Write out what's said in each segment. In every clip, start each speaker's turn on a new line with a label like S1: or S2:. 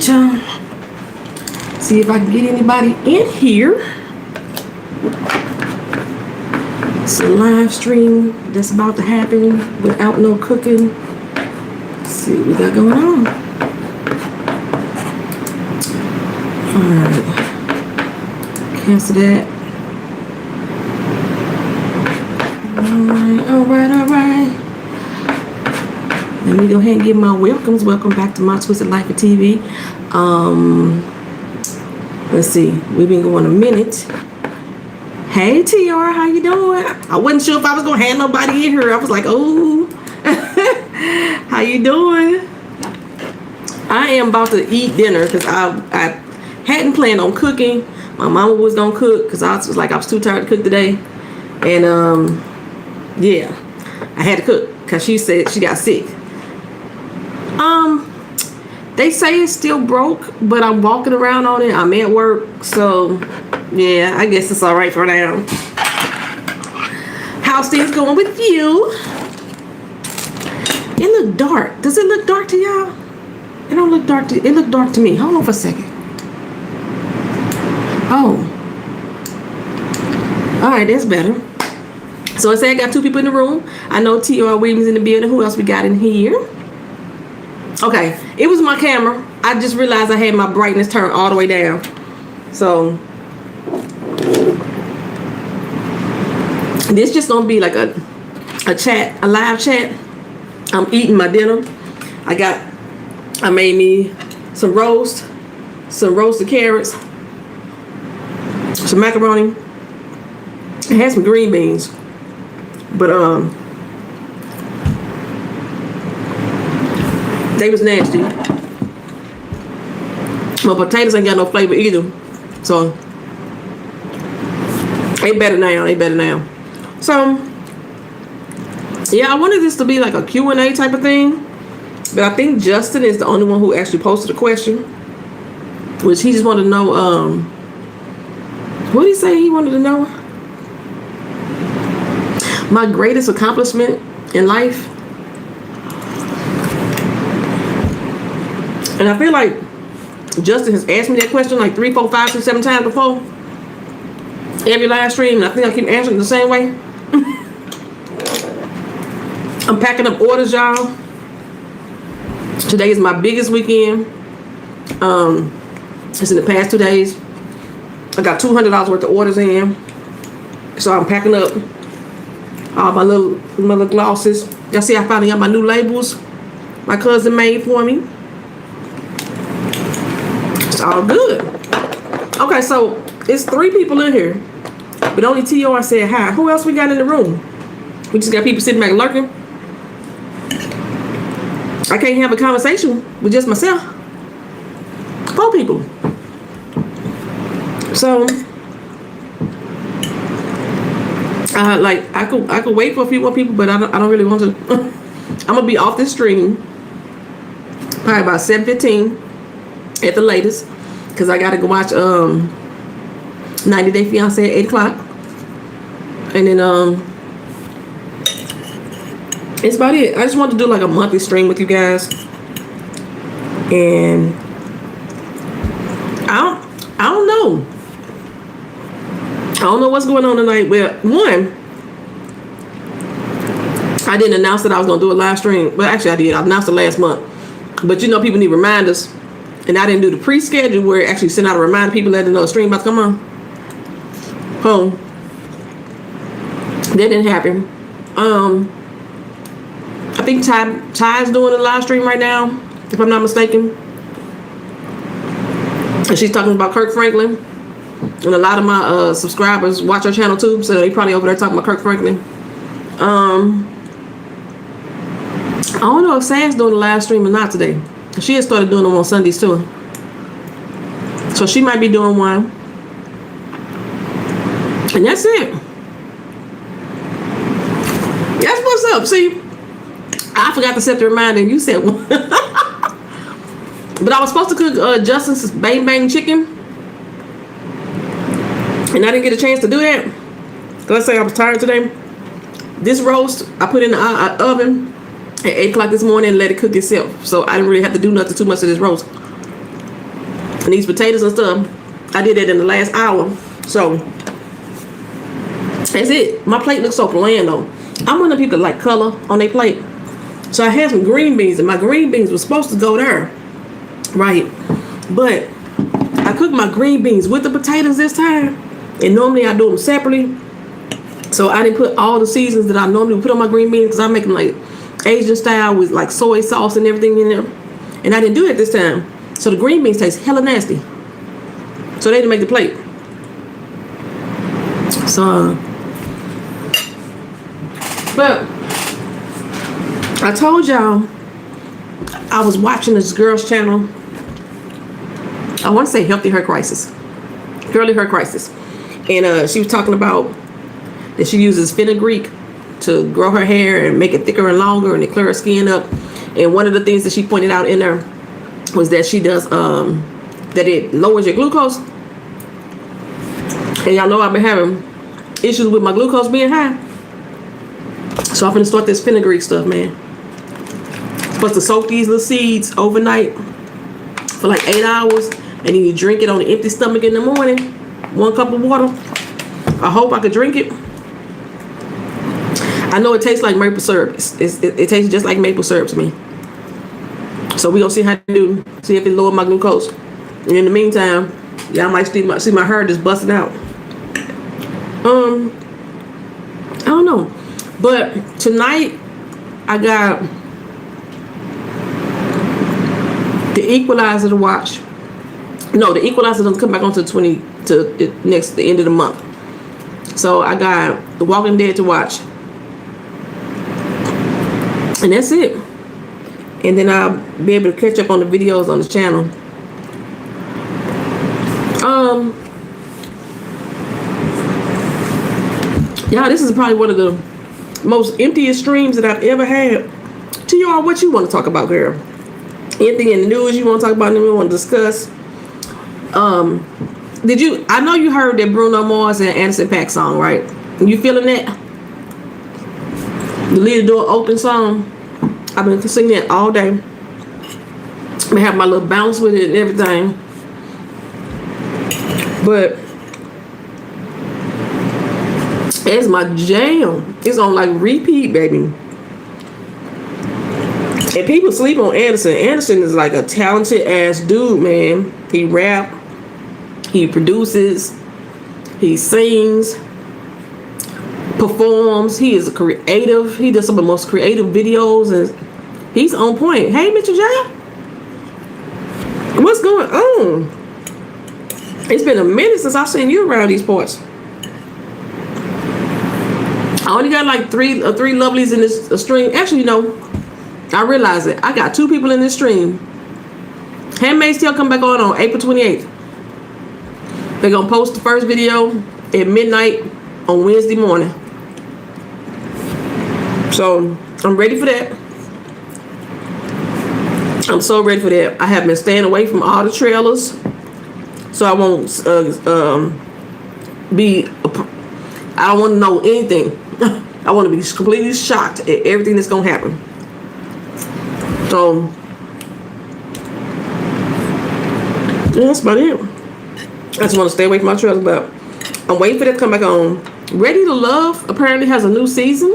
S1: y'all. See if I can get anybody in here. It's a live stream that's about to happen without no cooking. Let's see what we got going on. Alright. Cancel that. Alright. Let me go ahead and give my welcomes. Welcome back to My Twisted Lyf TV. Let's see. We've been going a minute. Hey TR, how you doing? I wasn't sure if I was gonna have nobody in here. I was like, oh, how you doing? I am about to eat dinner because I hadn't planned on cooking. My mama was gonna cook because I was too tired to cook today, and yeah, I had to cook because she said she got sick. They say it's still broke, but I'm walking around on it. I'm at work, so yeah, I guess it's all right for now. How's things going with you? It look dark. Does it look dark to y'all? It don't look dark to. It look dark to me. Hold on for a second. Oh, all right, that's better. So I say I got 2 people in the room. I know TR Williams in the building. Who else we got in here? Okay, it was my camera. I just realized I had my brightness turned all the way down. So this just gonna be like a chat, a live chat. I'm eating my dinner. I made me some roasted carrots, some macaroni. I had some green beans, but they was nasty. My potatoes ain't got no flavor either. So they better now. So yeah, I wanted this to be like a Q&A type of thing. But I think Justin is the only one who actually posted a question. Which he just wanted to know, what did he say he wanted to know? My greatest accomplishment in life. And I feel like Justin has asked me that question like 3, 4, 5, 6, 7 times before. Every live stream, and I think I keep answering it the same way. I'm packing up orders, y'all. Today is my biggest weekend. It's in the past 2 days. I got $200 worth of orders in. So I'm packing up all my little glosses. Y'all see I finally got my new labels my cousin made for me. It's all good. Okay, so it's 3 people in here, but only TR said hi. Who else we got in the room? We just got people sitting back lurking. I can't have a conversation with just myself. 4 people. So I could wait for a few more people, but I don't really want to. I'm gonna be off this stream probably about 7:15 at the latest, because I gotta go watch 90 Day Fiance at 8 o'clock, and then it's about it. I just want to do like a monthly stream with you guys, and I don't know. I don't know what's going on tonight. Well, one, I didn't announce that I was going to do a live stream. Well, actually I did. I announced it last month. But you know, people need reminders. And I didn't do the pre-schedule where it actually sent out a reminder people letting them know the stream about to come on. Home. That didn't happen. I think Ty's doing a live stream right now, if I'm not mistaken. And she's talking about Kirk Franklin. And a lot of my subscribers watch her channel too, so they probably over there talking about Kirk Franklin. I don't know if Sam's doing a live stream or not today. She has started doing them on Sundays too. So she might be doing one. And that's it. That's what's up. See, I forgot to set the reminder. You said one. But I was supposed to cook Justin's bang bang chicken. And I didn't get a chance to do that. Let's say I was tired today. This roast, I put in the oven at 8 o'clock this morning and let it cook itself. So I didn't really have to do nothing too much to this roast. And these potatoes and stuff, I did that in the last hour. So that's it. My plate looks so bland though. I'm one of the people that like color on their plate. So I had some green beans, and my green beans were supposed to go there, right? But I cooked my green beans with the potatoes this time, and normally I do them separately. So I didn't put all the seasons that I normally put on my green beans, because I make them like Asian style with like soy sauce and everything in there. And I didn't do that this time. So the green beans taste hella nasty. So they didn't make the plate. So, but I told y'all I was watching this girl's channel. I want to say Healthy Hair Crisis. Curly Hair Crisis. And she was talking about that she uses fenugreek to grow her hair and make it thicker and longer, and to clear her skin up. And one of the things that she pointed out in there was that she does that it lowers your glucose. And y'all know I've been having issues with my glucose being high. So I'm gonna start this fenugreek stuff, man. Supposed to soak these little seeds overnight for like 8 hours, and then you drink it on an empty stomach in the morning. 1 cup of water. I hope I could drink it. I know it tastes like maple syrup. It tastes just like maple syrup to me. So we gonna see how it do. See if it lower my glucose. And in the meantime, y'all might see my hair just busting out. I don't know. But tonight I got The Equalizer to watch. No, The Equalizer doesn't come back on to the end of the month. So I got The Walking Dead to watch. And that's it. And then I'll be able to catch up on the videos on the channel. Yeah, this is probably one of the most emptiest streams that I've ever had. To y'all, what you want to talk about, girl? Anything in the news you want to talk about, anything you want to discuss? I know you heard that Bruno Mars and Anderson .Paak song, right? You feeling that? The Leave the Door Open song. I've been singing that all day. I have my little bounce with it and everything. But it's my jam. It's on like repeat, baby. And people sleep on Anderson. Anderson is like a talented ass dude, man. He rap, he produces, he sings, performs. He is a creative. He does some of the most creative videos, and he's on point. Hey, Mr. J, what's going on? It's been a minute since I've seen you around these parts. I only got like three lovelies in this stream. Actually, I realize it. I got 2 people in this stream. Handmaid's Tale come back on April 28th. They're gonna post the first video at midnight on Wednesday morning. So I'm ready for that. I'm so ready for that. I have been staying away from all the trailers, so I won't I don't want to know anything. I want to be completely shocked at everything that's gonna happen. So yeah, that's about it. I just want to stay away from my trailers, but I'm waiting for that to come back on. Ready to Love apparently has a new season.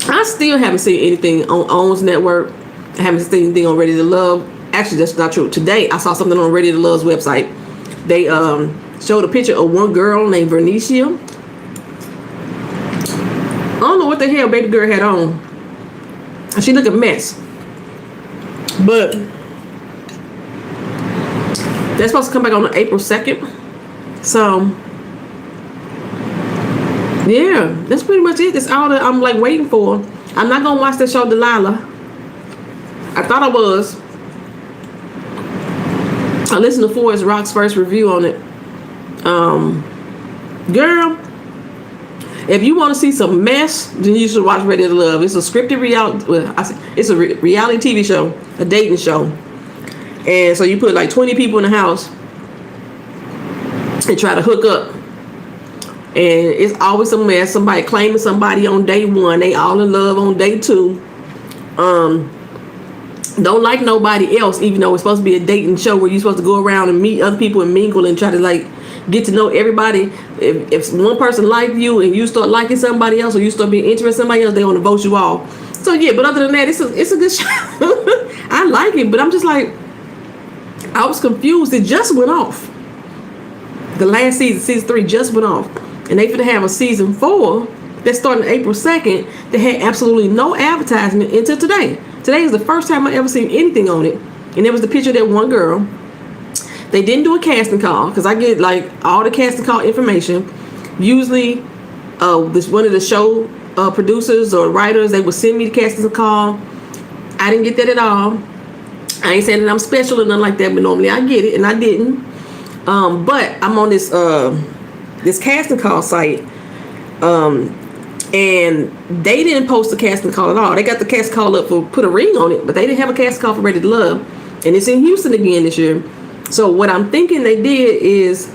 S1: I still haven't seen anything on OWN's network. I haven't seen anything on Ready to Love. Actually, that's not true. Today, I saw something on Ready to Love's website. They showed a picture of one girl named Vernicia. I don't know what the hell baby girl had on. She looked a mess. But they're supposed to come back on April 2nd. So yeah, that's pretty much it. That's all that I'm like waiting for. I'm not gonna watch that show Delilah. I thought I was. I listened to Forrest Rock's first review on it. Girl, if you want to see some mess, then you should watch Ready to Love. It's a scripted reality. Well, it's a reality TV show, a dating show. And so you put like 20 people in the house and try to hook up. And it's always a mess. Somebody claiming somebody on day 1. They all in love on day 2. don't like nobody else, even though it's supposed to be a dating show where you're supposed to go around and meet other people and mingle and try to like get to know everybody. If one person like you and you start liking somebody else or you start being interested in somebody else, they want to vote you off. So yeah, but other than that, it's a good show. I like it, but I'm just like, I was confused. It just went off. The last season 3 just went off, and they finna have a season 4 that's starting April 2nd. That had absolutely no advertisement until today. Today is the first time I ever seen anything on it, and there was the picture of that one girl. They didn't do a casting call because I get like all the casting call information. Usually, this one of the show producers or writers, they would send me the casting call. I didn't get that at all. I ain't saying that I'm special or nothing like that, but normally I get it, and I didn't. But I'm on this this casting call site, and they didn't post the casting call at all. They got the casting call up for Put a Ring on it, but they didn't have a casting call for Ready to Love, and it's in Houston again this year. So what I'm thinking they did is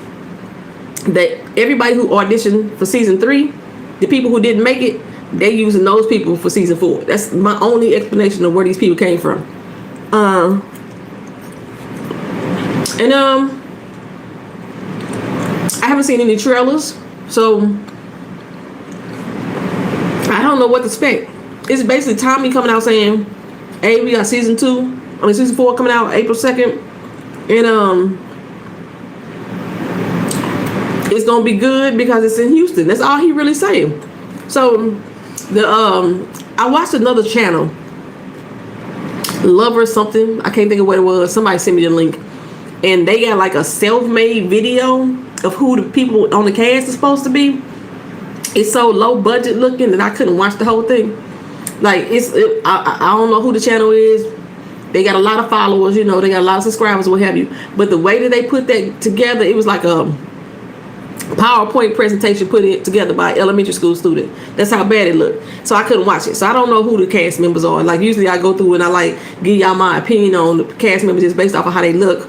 S1: that everybody who auditioned for season 3, the people who didn't make it, they're using those people for season 4. That's my only explanation of where these people came from. I haven't seen any trailers, so I don't know what to expect. It's basically Tommy coming out saying, "Hey, we got season 4 coming out April 2nd, and it's gonna be good because it's in Houston." That's all he really saying. So I watched another channel, Love or something. I can't think of what it was. Somebody sent me the link, and they got like a self-made video of who the people on the cast is supposed to be. It's so low budget looking that I couldn't watch the whole thing. Like I don't know who the channel is. They got a lot of followers, you know, they got a lot of subscribers, what have you. But the way that they put that together, it was like a PowerPoint presentation put it together by an elementary school student. That's how bad it looked. So I couldn't watch it. So I don't know who the cast members are. Like usually I go through and I like give y'all my opinion on the cast members just based off of how they look.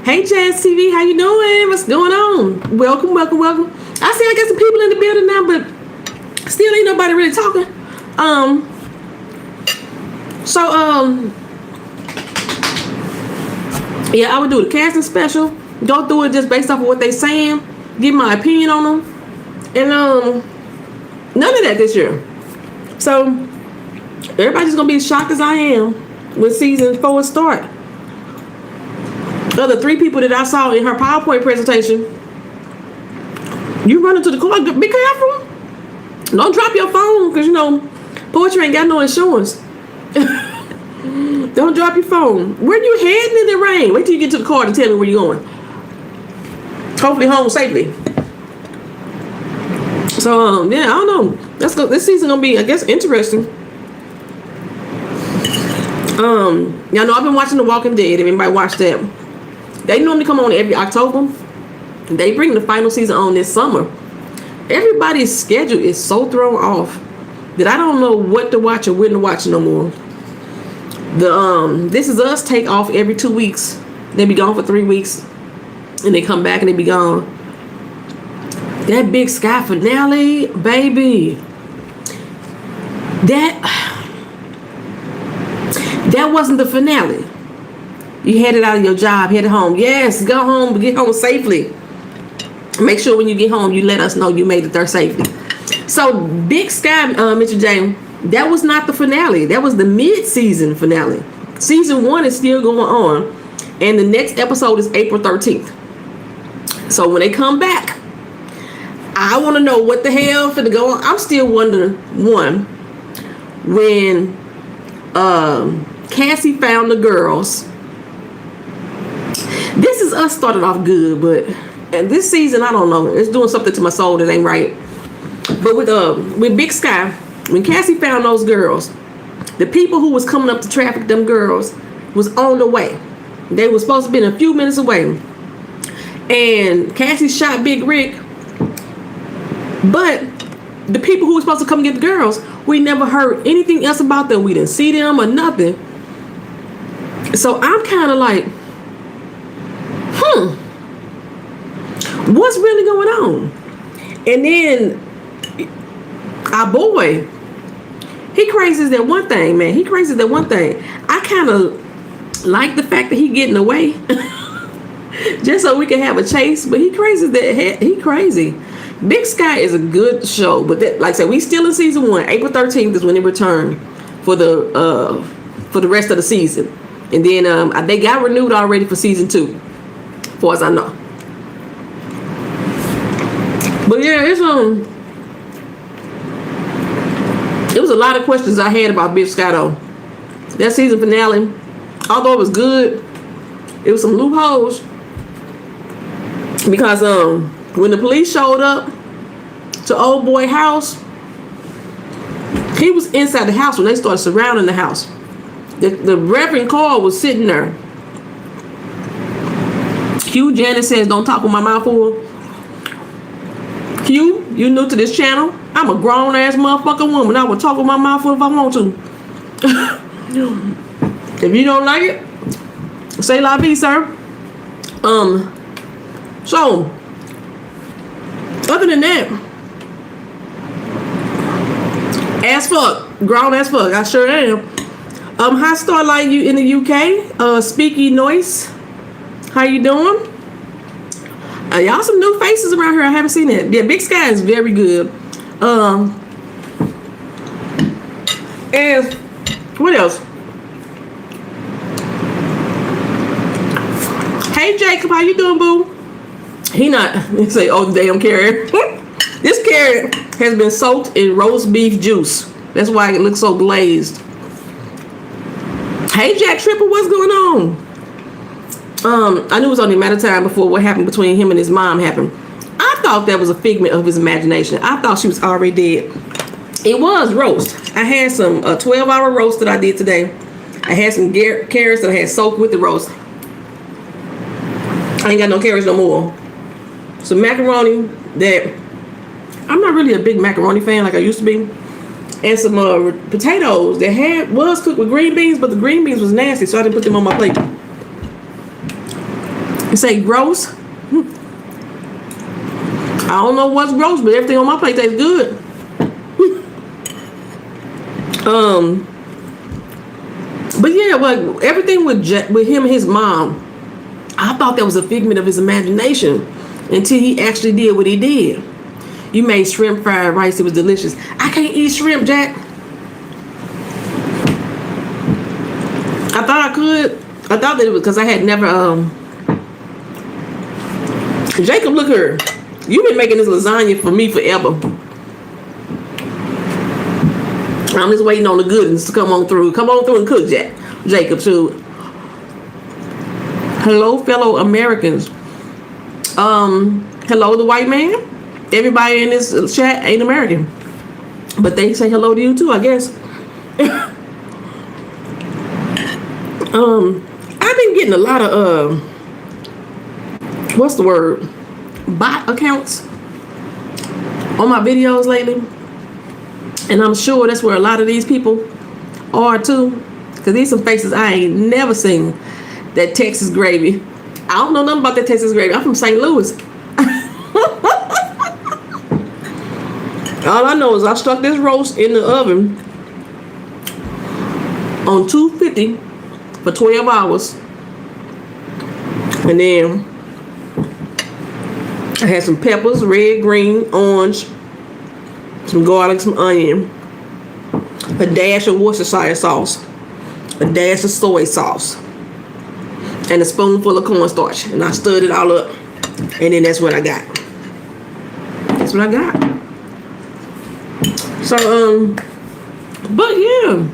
S1: Hey Jazz TV, how you doing? What's going on? Welcome. I see I got some people in the building now, but still ain't nobody really talking. Yeah, I would do the casting special, go through it just based off of what they saying, give my opinion on them, and none of that this year. So everybody's gonna be as shocked as I am when season 4 start. The other 3 people that I saw in her PowerPoint presentation, you run into the car, be careful. Don't drop your phone, because you know poetry ain't got no insurance. Don't drop your phone. Where you heading in the rain? Wait till you get to the car to tell me where you're going. Hopefully home safely. So yeah, I don't know. This season gonna be, I guess, interesting. Y'all know I've been watching The Walking Dead. If anybody watched that, they normally come on every October. They bring the final season on this summer. Everybody's schedule is so thrown off that I don't know what to watch or when to watch no more. The This Is Us take off every 2 weeks. They be gone for 3 weeks, and they come back and they be gone. That Big Sky finale, baby. That wasn't the finale. You headed out of your job, headed home. Yes, go home, but get home safely. Make sure when you get home, you let us know you made it there safely. So Big Sky, Mr. J, that was not the finale. That was the mid-season finale. Season 1 is still going on, and the next episode is April 13th. So when they come back, I want to know what the hell finna go on. I'm still wondering, one, when Cassie found the girls. This Is Us started off good, but and this season, I don't know, it's doing something to my soul that ain't right. But with Big Sky, when Cassie found those girls, the people who was coming up to traffic them girls was on the way. They were supposed to be a few minutes away. And Cassie shot Big Rick. But the people who were supposed to come get the girls, we never heard anything else about them. We didn't see them or nothing. So I'm kind of like, what's really going on? And then our boy, he crazy as that one thing, man. He crazy as that one thing. I kind of like the fact that he getting away just so we can have a chase. But he crazy. Big Sky is a good show, but that, like I said, we still in season 1. April 13th is when it returned for the rest of the season, and then they got renewed already for season 2, as far as I know. But yeah, it was a lot of questions I had about Big Sky though. That season finale, although it was good, it was some loopholes because when the police showed up to old boy house, he was inside the house when they started surrounding the house. The Reverend Carl was sitting there. Q, Janet says, don't talk with my mouth full. Q, you new to this channel? I'm a grown ass motherfucking woman. I will talk with my mouth full if I want to. If you don't like it, say la vie, sir. So other than that, as fuck, grown as fuck, I sure am. High Star Light, you in the UK, Speaky Noise, how you doing? Y'all some new faces around here. I haven't seen it. Yeah, Big Sky is very good. And what else? Hey Jacob, how you doing, boo? He say, oh damn carrot. This carrot has been soaked in roast beef juice. That's why it looks so glazed. Hey Jack Triple, what's going on? I knew it was only a matter of time before what happened between him and his mom happened. I thought that was a figment of his imagination. I thought she was already dead. It was roast. I had some 12-hour roast that I did today. I had some carrots that I had soaked with the roast. I ain't got no carrots no more. Some macaroni that I'm not really a big macaroni fan like I used to be. And some potatoes that was cooked with green beans, but the green beans was nasty, so I didn't put them on my plate. You say gross? I don't know what's gross, but everything on my plate tastes good. But yeah, well, everything with him and his mom, I thought that was a figment of his imagination until he actually did what he did. You made shrimp fried rice. It was delicious. I can't eat shrimp, Jack. I thought I could. I thought that it was because I had never. Jacob, look here. You've been making this lasagna for me forever. I'm just waiting on the goodness to come on through. Come on through and cook, Jacob, too. Hello, fellow Americans. Hello, the white man. Everybody in this chat ain't American, but they say hello to you too, I guess. I've been getting a lot of what's the word? Bot accounts on my videos lately, and I'm sure that's where a lot of these people are too, because these some faces I ain't never seen. That Texas gravy. I don't know nothing about that Texas gravy. I'm from St. Louis. All I know is I stuck this roast in the oven on 250 for 12 hours. And then I had some peppers, red, green, orange, some garlic, some onion, a dash of Worcestershire sauce, a dash of soy sauce, and a spoonful of cornstarch. And I stirred it all up. And then that's what I got. That's what I got. So, but yeah.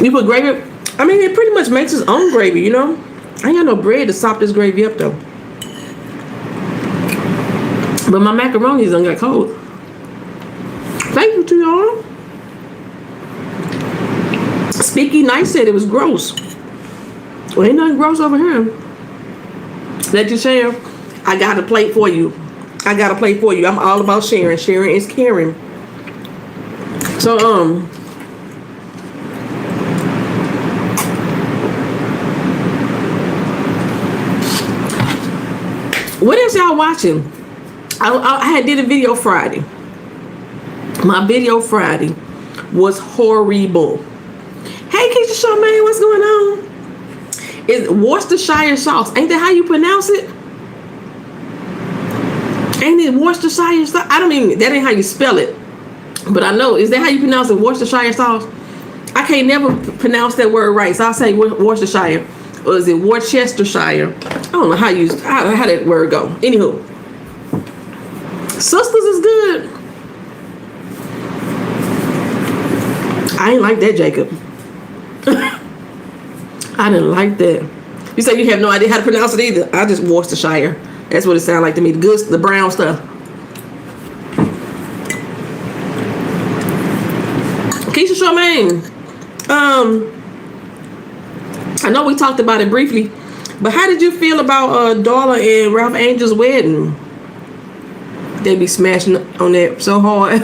S1: You put gravy. I mean, it pretty much makes its own gravy, you know? I ain't got no bread to sop this gravy up, though. But my macaroni's done got cold. Thank you to y'all. Speaky Nice said it was gross. Well, ain't nothing gross over here. Let you share. I got a plate for you. I got a plate for you. I'm all about sharing. Sharing is caring. So, what else y'all watching? I had did a video Friday. My video Friday was horrible. Hey, Keisha Keisha Charmaine, what's going on? Is Worcestershire sauce? Ain't that how you pronounce it? Ain't it Worcestershire sauce? I don't even, that ain't how you spell it. But I know, is that how you pronounce it, Worcestershire sauce? I can't never pronounce that word right, so I'll say Worcestershire. Or is it Worcestershire? I don't know how that word go. Anywho, Sisters is good. I ain't like that, Jacob. I didn't like that. You say you have no idea how to pronounce it either. I just Worcestershire. That's what it sounds like to me. The brown stuff. Keisha Charmaine. I know we talked about it briefly, but how did you feel about Darla and Ralph Angel's wedding? They be smashing on that so hard.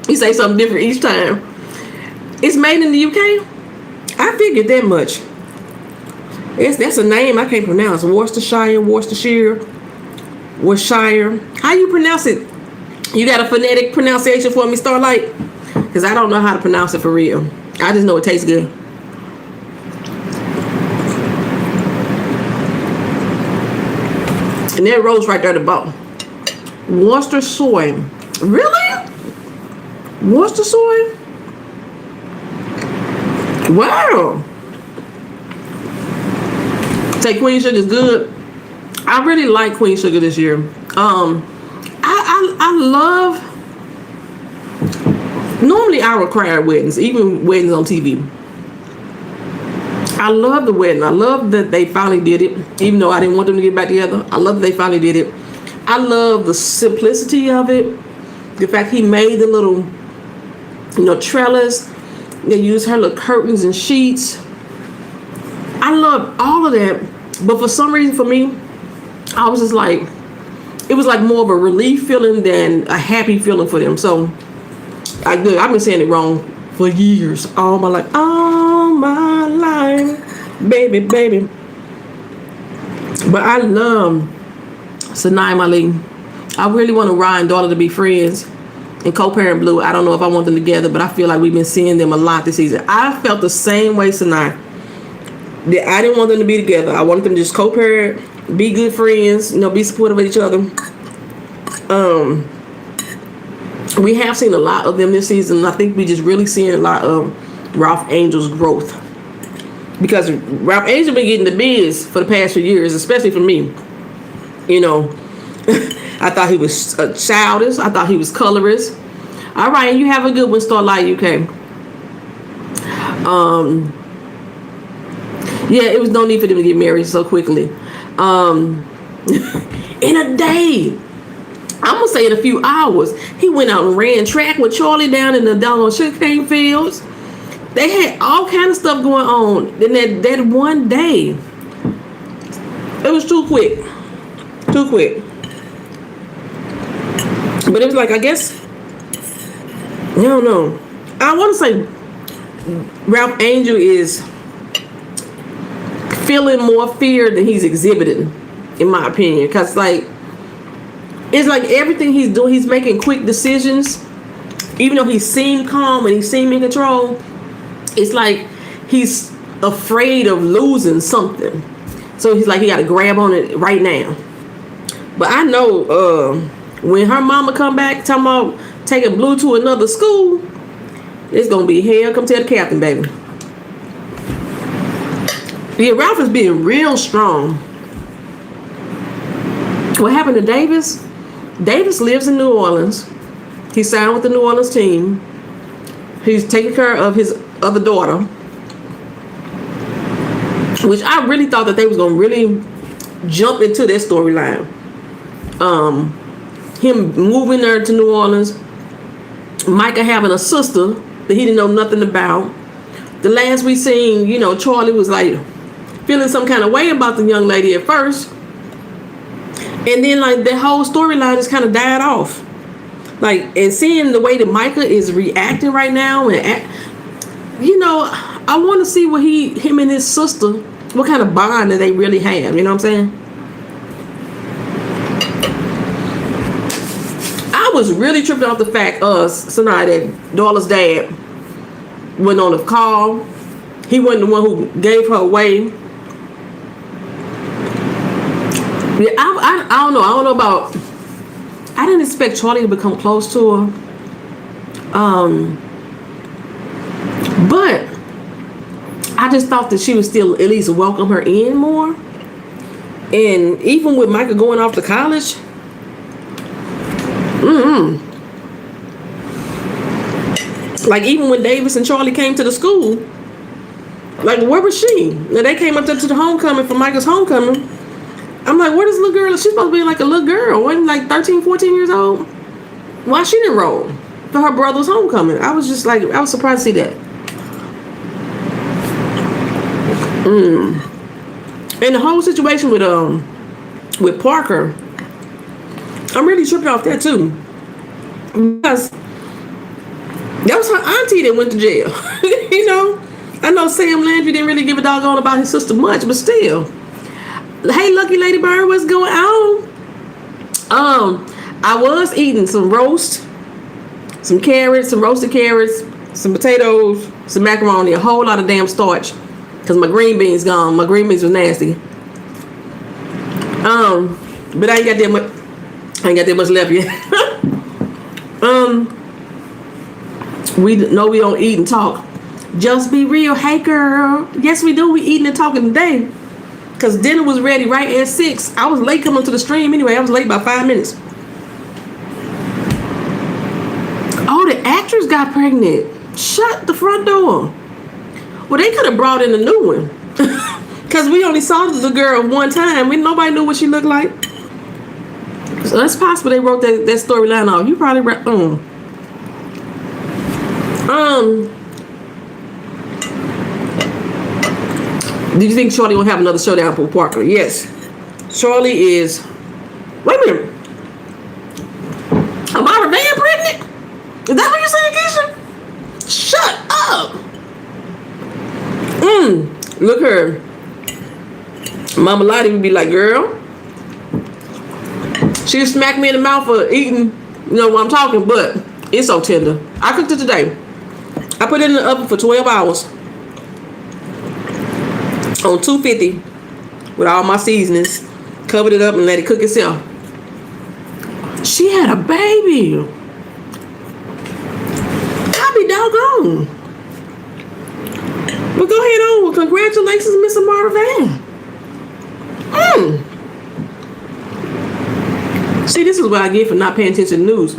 S1: You say something different each time. It's made in the UK. I figured that much. That's a name I can't pronounce. Worcestershire. How you pronounce it? You got a phonetic pronunciation for me, Starlight? Because I don't know how to pronounce it for real. I just know it tastes good. And that rose right there at the bottom. Worcester soy. Really? Worcester soy? Wow. Say Queen Sugar's good. I really like Queen Sugar this year. I love. Normally I would cry at weddings, even weddings on TV. I love the wedding. I love that they finally did it, even though I didn't want them to get back together. I love that they finally did it. I love the simplicity of it. The fact he made the little, trellis. They used her little curtains and sheets. I love all of that. But for some reason, for me, I was just like, it was like more of a relief feeling than a happy feeling for them. So, I've been saying it wrong for years. All my life. Baby. But I love Sanaa Malik. I really want Ryan and Daughter to be friends and co-parent Blue. I don't know if I want them together, but I feel like we've been seeing them a lot this season. I felt the same way, Sanaa. That I didn't want them to be together. I wanted them to just co-parent, be good friends, be supportive of each other. We have seen a lot of them this season. I think we just really seeing a lot of Ralph Angel's growth. Because Ralph Angel been getting the biz for the past few years, especially for me. I thought he was childish. I thought he was colorist. All right, you have a good one, Starlight UK. Yeah, it was no need for them to get married so quickly. In a day. I'm going to say in a few hours. He went out and ran track with Charlie down in the doggone sugarcane fields. They had all kind of stuff going on. Then that one day, it was too quick. Too quick. But it was like, I guess, I don't know. I want to say Ralph Angel is feeling more fear than he's exhibited, in my opinion. Because, it's like everything he's doing, he's making quick decisions. Even though he seemed calm and he seemed in control, it's like he's afraid of losing something. So he's like, he got to grab on it right now. But I know when her mama come back talking about taking Blue to another school, it's going to be hell come tell the captain, baby. Yeah, Ralph is being real strong. What happened to Davis? Davis lives in New Orleans. He signed with the New Orleans team. He's taking care of his other daughter, which I really thought that they was going to really jump into that storyline. Him moving there to New Orleans. Micah having a sister that he didn't know nothing about. The last we seen, Charlie was like feeling some kind of way about the young lady at first. And then the whole storyline just kind of died off. And seeing the way that Micah is reacting right now, and I want to see what him and his sister, what kind of bond that they really have. You know what I'm saying? I was really tripping off the fact, Sanaa, that Darla's dad went on a call he wasn't the one who gave her away. Yeah, I don't know. I don't know about. I didn't expect Charlie to become close to her. But I just thought that she would still at least welcome her in more. And even with Michael going off to college, like even when Davis and Charlie came to the school, like where was she? Now they came up there to the homecoming for Michael's homecoming. I'm like, where this little girl? She's supposed to be like a little girl, wasn't like 13, 14 years old. Why she didn't roll for her brother's homecoming? I was just like, I was surprised to see that. And the whole situation with Parker, I'm really tripping off that too, because that was her auntie that went to jail. You know, I know Sam Landry didn't really give a doggone about his sister much, but still. Hey, Lucky Lady Bird, what's going on? I was eating some roast, some carrots, some roasted carrots, some potatoes, some macaroni, a whole lot of damn starch, because my green beans gone. My green beans was nasty. But I ain't got that much left yet. We know we don't eat and talk. Just be real. Hey, girl. Yes, we do. We eating and talking today. Because dinner was ready right at 6. I was late coming to the stream anyway. I was late by 5 minutes. Oh, the actress got pregnant. Shut the front door. Well, they could have brought in a new one. Because we only saw the girl one time. Nobody knew what she looked like. So that's possible they wrote that storyline off. You probably read. Do you think Charlie will have another showdown with Parker? Yes. Charlie is. Wait a minute. Amara Van pregnant? Is that what you're saying, Keisha? Shut up. Look her. Mama Lottie would be like, girl. She'd smack me in the mouth for eating, you know what I'm talking, but it's so tender. I cooked it today. I put it in the oven for 12 hours. On 250 with all my seasonings, covered it up and let it cook itself. She had a baby. I'll be doggone. Well, go ahead on. Well, congratulations, Miss Amara Van. See, this is what I get for not paying attention to news.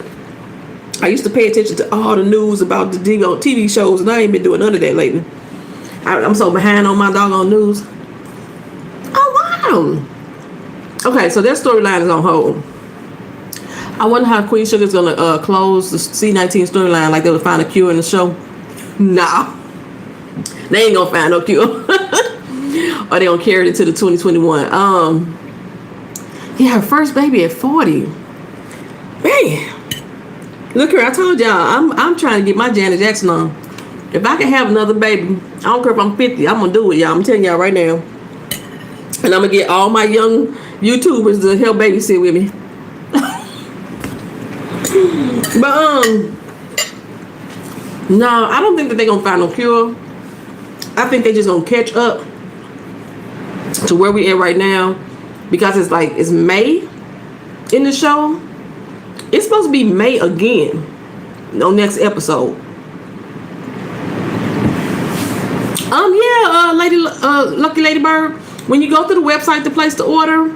S1: I used to pay attention to all the news about the TV shows, and I ain't been doing none of that lately. I'm so behind on my doggone news. Oh, wow. Okay, so that storyline is on hold. I wonder how Queen Sugar's going to close the C-19 storyline, like they would find a cure in the show. Nah. They ain't going to find no cure. Or they going to carry it into the 2021. Yeah, her first baby at 40. Man. Look here, I told y'all, I'm trying to get my Janet Jackson on. If I can have another baby, I don't care if I'm 50, I'm going to do it, y'all. I'm telling y'all right now. And I'm going to get all my young YouTubers to help babysit with me. But, no, I don't think that they're going to find no cure. I think they're just going to catch up to where we at right now. Because it's May in the show. It's supposed to be May again on next episode. Lucky Lady Bird, when you go to the website to place the order,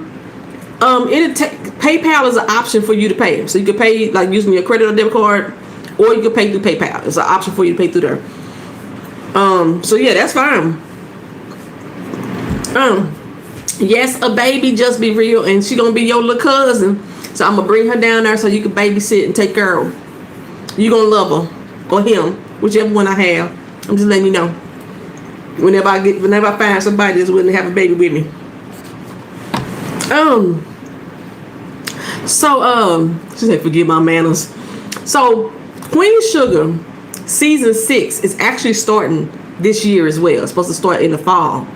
S1: PayPal is an option for you to pay. So you can pay like using your credit or debit card, or you can pay through PayPal. It's an option for you to pay through there. So yeah, that's fine. Yes, a baby, just be real, and she gonna be your little cousin. So I'm gonna bring her down there so you can babysit and take care of her. You gonna love her or him, whichever one I have. I'm just letting you know. Whenever I find somebody that's willing to have a baby with me. She said, forget my manners. So Queen Sugar season 6 is actually starting this year as well. It's supposed to start in the fall.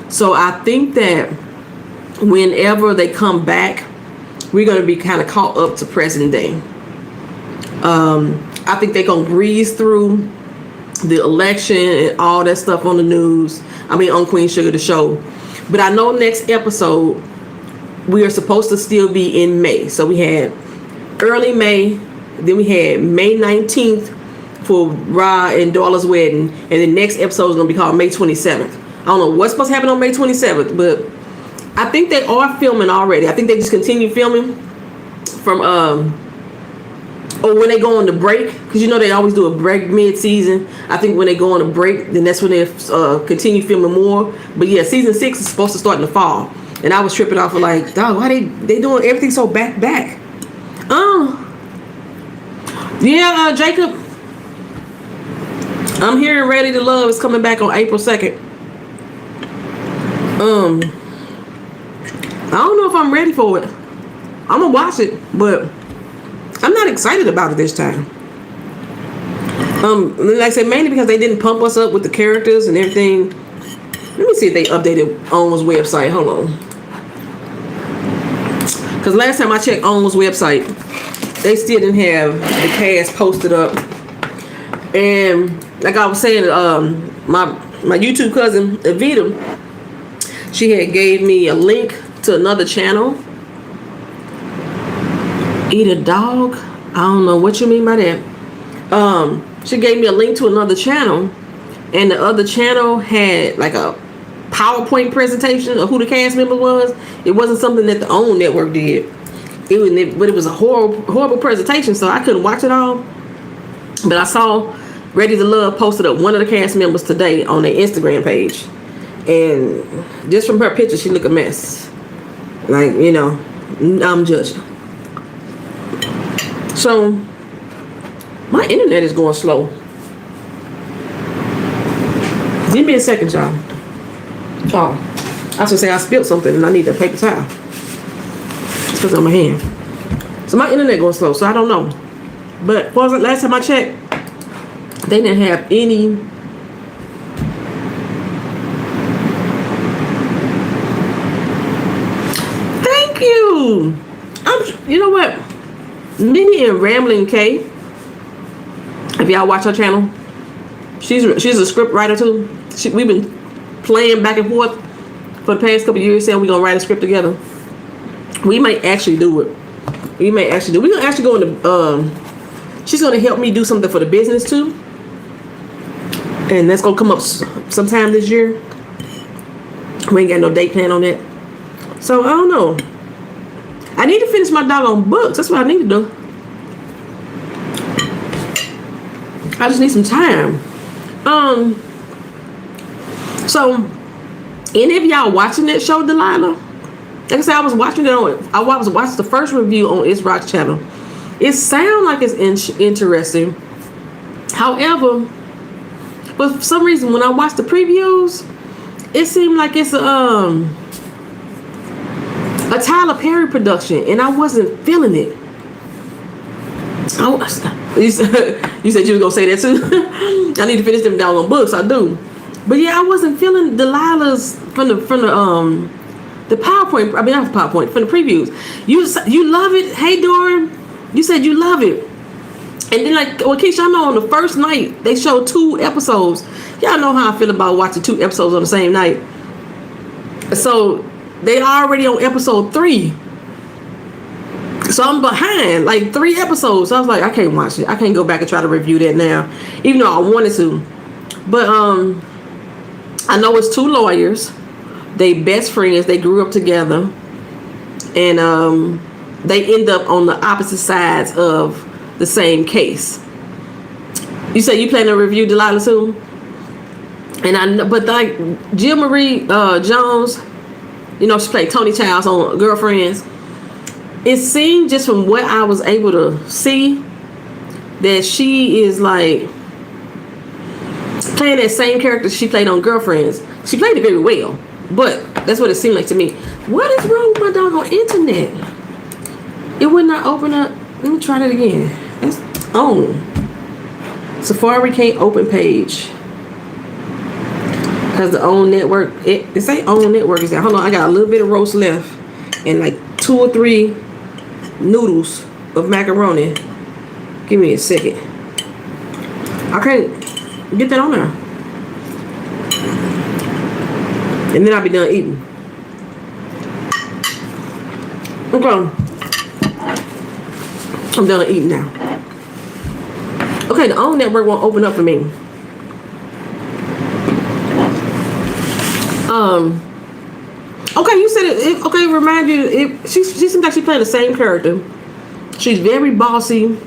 S1: So I think that whenever they come back, we're going to be kind of caught up to present day. I think they're going to breeze through the election and all that stuff on the news. I mean, on Queen Sugar, the show. But I know next episode, we are supposed to still be in May. So we had early May, then we had May 19th for Ra and Darla's wedding, and the next episode is going to be called May 27th. I don't know what's supposed to happen on May 27th, but I think they are filming already. I think they just continue filming from or when they go on the break, because you know they always do a break mid-season. I think when they go on a break, then that's when they continue filming more. But yeah, season 6 is supposed to start in the fall, and I was tripping off of like, dog, why they doing everything so back? Yeah, Jacob, I'm hearing Ready to Love is coming back on April 2nd. I don't know if I'm ready for it. I'm gonna watch it, but I'm not excited about it this time. Like I said, mainly because they didn't pump us up with the characters and everything. Let me see if they updated OWN's website. Hold on. Because last time I checked OWN's website, they still didn't have the cast posted up. And like I was saying, my YouTube cousin Evita, she had gave me a link to another channel. Eat a dog? I don't know what you mean by that. She gave me a link to another channel, and the other channel had like a PowerPoint presentation of who the cast member was. It wasn't something that the OWN network did. But it was a horrible presentation, so I couldn't watch it all. But I saw Ready to Love posted up one of the cast members today on their Instagram page, and just from her picture, she looked a mess. Like, you know, I'm judging. So my internet is going slow. Give me a second, y'all. Oh, I should say I spilled something and I need a paper towel. It's because on my hand. So my internet going slow, so I don't know. But for last time I checked, they didn't have any Thank you. You know what? Minnie and Rambling K, if y'all watch her channel, she's a script writer too. We've been playing back and forth for the past couple of years, saying we're gonna write a script together. We might actually do it. We're gonna actually go into she's gonna help me do something for the business too, and that's gonna come up sometime this year. We ain't got no date plan on that, so I don't know. I need to finish my doggone books. That's what I need to do. I just need some time. So any of y'all watching that show, Delilah? Like I said, I was watching the first review on It's Rock's channel. It sounds like it's interesting. However, but for some reason, when I watched the previews, it seemed like it's a Tyler Perry production, and I wasn't feeling it. You said you was gonna say that too. I need to finish them down on books. I do, but yeah, I wasn't feeling Delilah's from the PowerPoint. I mean, not the PowerPoint, from the previews. You love it. Hey, Doran, you said you love it, and then like, well, Keisha, I know on the first night they showed 2 episodes. Y'all know how I feel about watching 2 episodes on the same night. So they already on episode 3. So I'm behind like 3 episodes. So I was like, I can't watch it. I can't go back and try to review that now, even though I wanted to. But I know it's 2 lawyers. They best friends. They grew up together, and they end up on the opposite sides of the same case. You say you plan to review Delilah soon? And but like Jill Marie Jones, you know, she played Tony Childs on Girlfriends. It seemed just from what I was able to see that she is like playing that same character she played on Girlfriends. She played it very well, but that's what it seemed like to me. What is wrong with my doggone internet? It would not open up. Let me try that again. It's on. Safari can't open page. Because the OWN network, it say OWN network is there. Hold on, I got a little bit of roast left and like 2 or 3 noodles of macaroni. Give me a second. I can't. Get that on there. And then I'll be done eating. Okay. I'm done eating now. Okay, the OWN network won't open up for me. Okay, you said it. Okay, remind you. She seems like she played the same character. She's very bossy.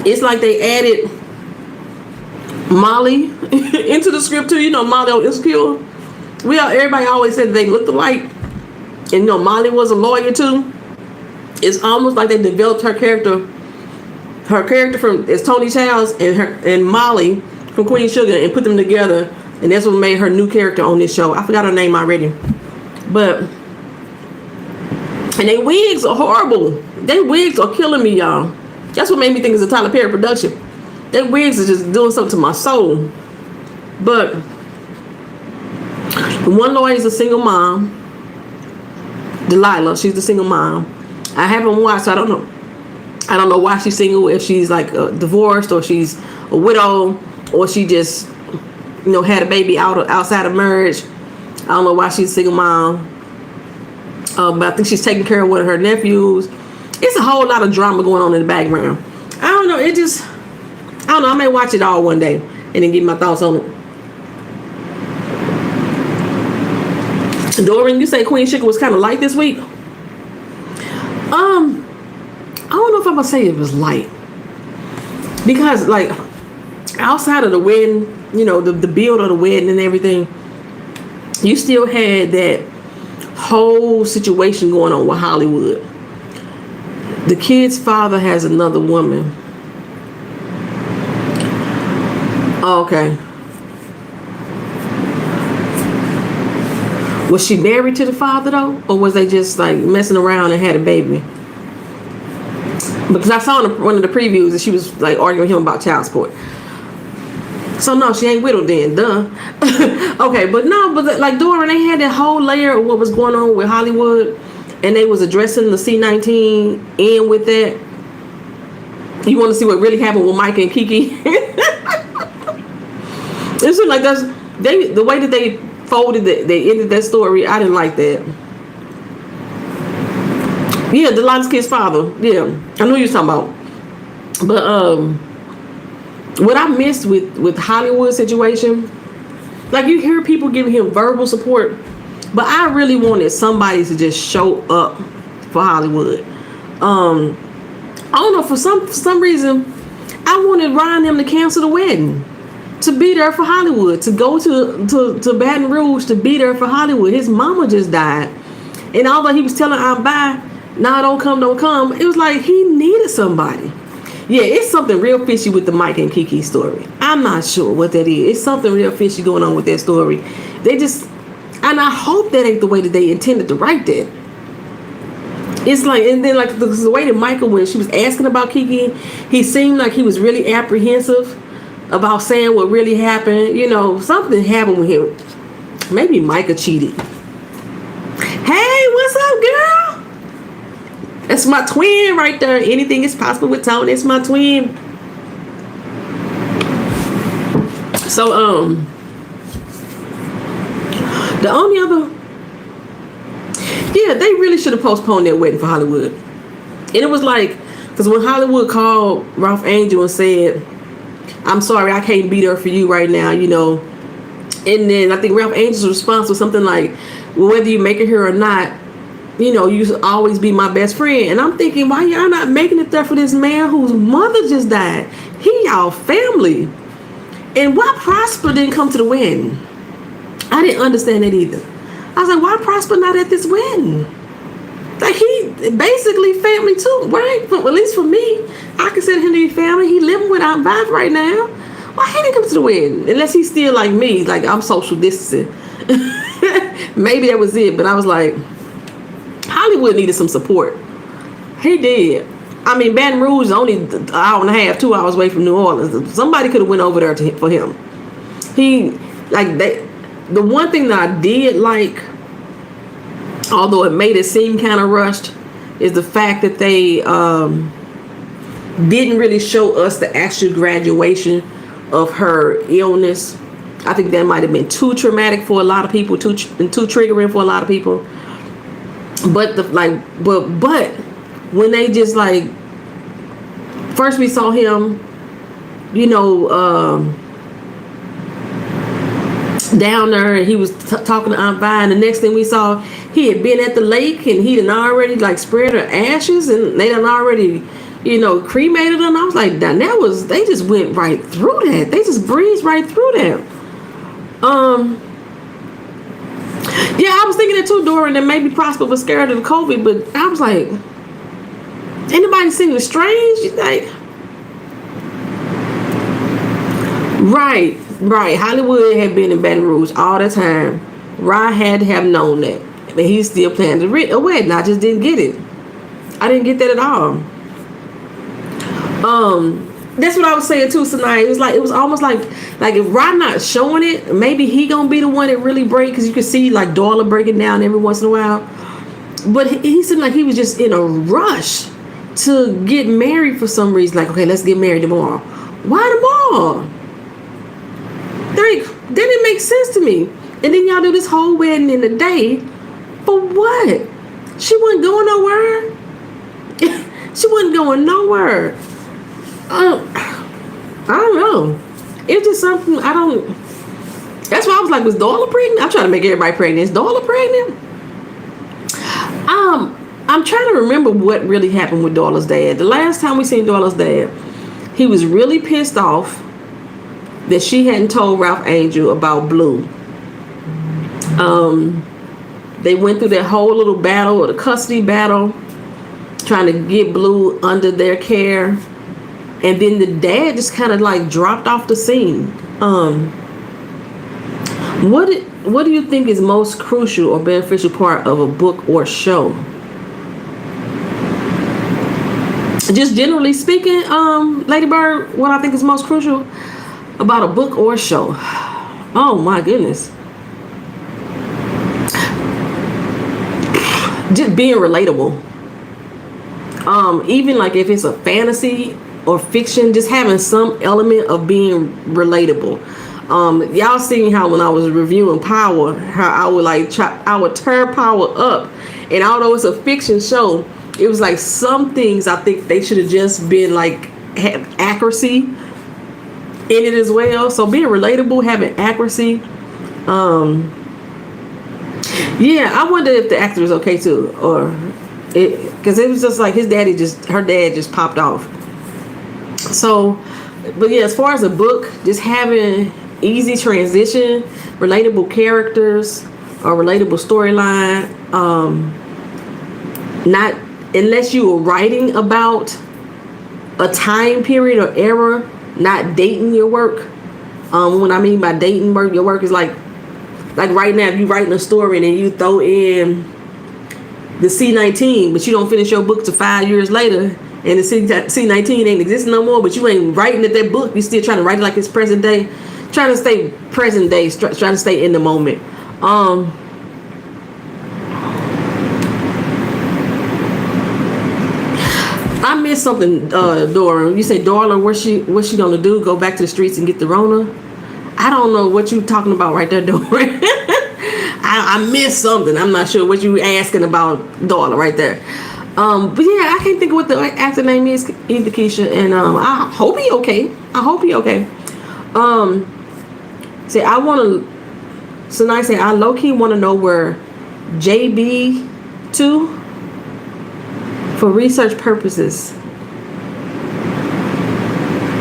S1: It's like they added Molly into the script too. You know, Molly on Insecure. Everybody always said they looked alike, and you know, Molly was a lawyer too. It's almost like they developed her character. Her character from is Tony Childs and Molly from Queen Sugar, and put them together. And that's what made her new character on this show. I forgot her name already. And they wigs are horrible. They wigs are killing me, y'all. That's what made me think it's a Tyler Perry production. They wigs are just doing something to my soul. But one lawyer is a single mom. Delilah, she's the single mom. I haven't watched, so I don't know. I don't know why she's single, if she's like divorced, or she's a widow, or she just, you know, had a baby outside of marriage. I don't know why she's a single mom. But I think she's taking care of one of her nephews. It's a whole lot of drama going on in the background. I don't know. I don't know. I may watch it all one day and then give my thoughts on it. Doreen, you say Queen Sugar was kind of light this week? I don't know if I'm gonna say it was light, because like outside of the wedding, you know, the build of the wedding and everything, you still had that whole situation going on with Hollywood. The kid's father has another woman. Oh, okay. Was she married to the father though, or was they just like messing around and had a baby? Because I saw in one of the previews that she was like arguing with him about child support. So no, she ain't widowed then, duh. Okay, but like Dora, they had that whole layer of what was going on with Hollywood, and they was addressing the C-19 and with that. You want to see what really happened with Mike and Kiki? It's like the way that they folded they ended that story. I didn't like that. Yeah, Delilah's kid's father. Yeah, I knew you was talking about. But what I missed with Hollywood situation, like you hear people giving him verbal support, but I really wanted somebody to just show up for Hollywood. I don't know, for some reason, I wanted Ryan him to cancel the wedding, to be there for Hollywood, to go to Baton Rouge, to be there for Hollywood. His mama just died, and although he was telling Aunt Bye, nah, don't come, it was like he needed somebody. Yeah, it's something real fishy with the Mike and Kiki story. I'm not sure what that is. It's something real fishy going on with that story. And I hope that ain't the way that they intended to write that. It's like, and then like the way that Michael, when she was asking about Kiki, he seemed like he was really apprehensive about saying what really happened. You know, something happened with him. Maybe Micah cheated. Hey, what's up, girl? That's my twin right there. Anything is possible with Tony. It's my twin. So, the only other, yeah, they really should have postponed their wedding for Hollywood. And it was like, because when Hollywood called Ralph Angel and said, I'm sorry, I can't be there for you right now, you know. And then I think Ralph Angel's response was something like, well, whether you make it here or not, you know, you should always be my best friend. And I'm thinking, why y'all not making it there for this man whose mother just died? He y'all family. And why Prosper didn't come to the wedding? I didn't understand that either. I was like, why Prosper not at this wedding? Like, he basically family too, right? But at least for me, I consider him to be family. He living with Aunt Viv right now. Why he didn't come to the wedding? Unless he's still like me, like I'm social distancing. Maybe that was it. But I was like, Hollywood needed some support. He did. I mean, Baton Rouge is only an hour and a half, 2 hours away from New Orleans. Somebody could have went over there for him. The one thing that I did like, although it made it seem kind of rushed, is the fact that they didn't really show us the actual graduation of her illness. I think that might have been too traumatic for a lot of people, too triggering for a lot of people. But but when they just like, first we saw him, down there, and he was talking to Aunt Vi, and the next thing we saw, he had been at the lake, and he done already like spread her ashes, and they done already cremated her. And I was like, they just went right through that. They just breezed right through that. Yeah, I was thinking it too, Dora, that maybe Prosper was scared of the COVID, but I was like, anybody seeing it strange? Like, right. Hollywood had been in Baton Rouge all the time. Rod had to have known that, but he still planned a wedding. I just didn't get it. I didn't get that at all. That's what I was saying too tonight. It was almost like if Rod not showing it, maybe he gonna be the one that really break, because you can see like Darla breaking down every once in a while. But he seemed like he was just in a rush to get married for some reason. Like, okay, let's get married tomorrow. Why tomorrow? That didn't make sense to me. And then y'all do this whole wedding in a day. For what? She wasn't going nowhere. She wasn't going nowhere. I don't know. It's just something that's why I was like, was Darla pregnant? I'm trying to make everybody pregnant. Is Darla pregnant? I'm trying to remember what really happened with Darla's dad. The last time we seen Darla's dad, he was really pissed off that she hadn't told Ralph Angel about Blue. They went through that whole little battle, or the custody battle, trying to get Blue under their care. And then the dad just kind of like dropped off the scene. What do you think is most crucial or beneficial part of a book or show? Just generally speaking, Lady Bird, what I think is most crucial about a book or show. Oh my goodness. Just being relatable. Even like if it's a fantasy or fiction, just having some element of being relatable. Y'all seen how when I was reviewing Power, how I would turn Power up, and although it's a fiction show, it was like some things I think they should have just been like have accuracy in it as well. So being relatable, having accuracy. Yeah, I wonder if the actor is okay too, or because it was just like her dad just popped off. So, but yeah, as far as a book, just having easy transition, relatable characters, or relatable storyline. Not unless you were writing about a time period or era, not dating your work. What I mean by dating your work is like right now, if you're writing a story and then you throw in the C-19, but you don't finish your book till 5 years later, and the C-19 ain't existing no more, but you ain't writing that book. You still trying to write it like it's present day, trying to stay present day, trying to stay in the moment. I missed something, Dora. You say Darla, what's she gonna do? Go back to the streets and get the Rona? I don't know what you talking about right there, Dora. I missed something. I'm not sure what you asking about, Darla, right there. But yeah, I can't think of what the actor name is either, Keisha. And I hope he okay. Say I low key want to know where JB to for research purposes.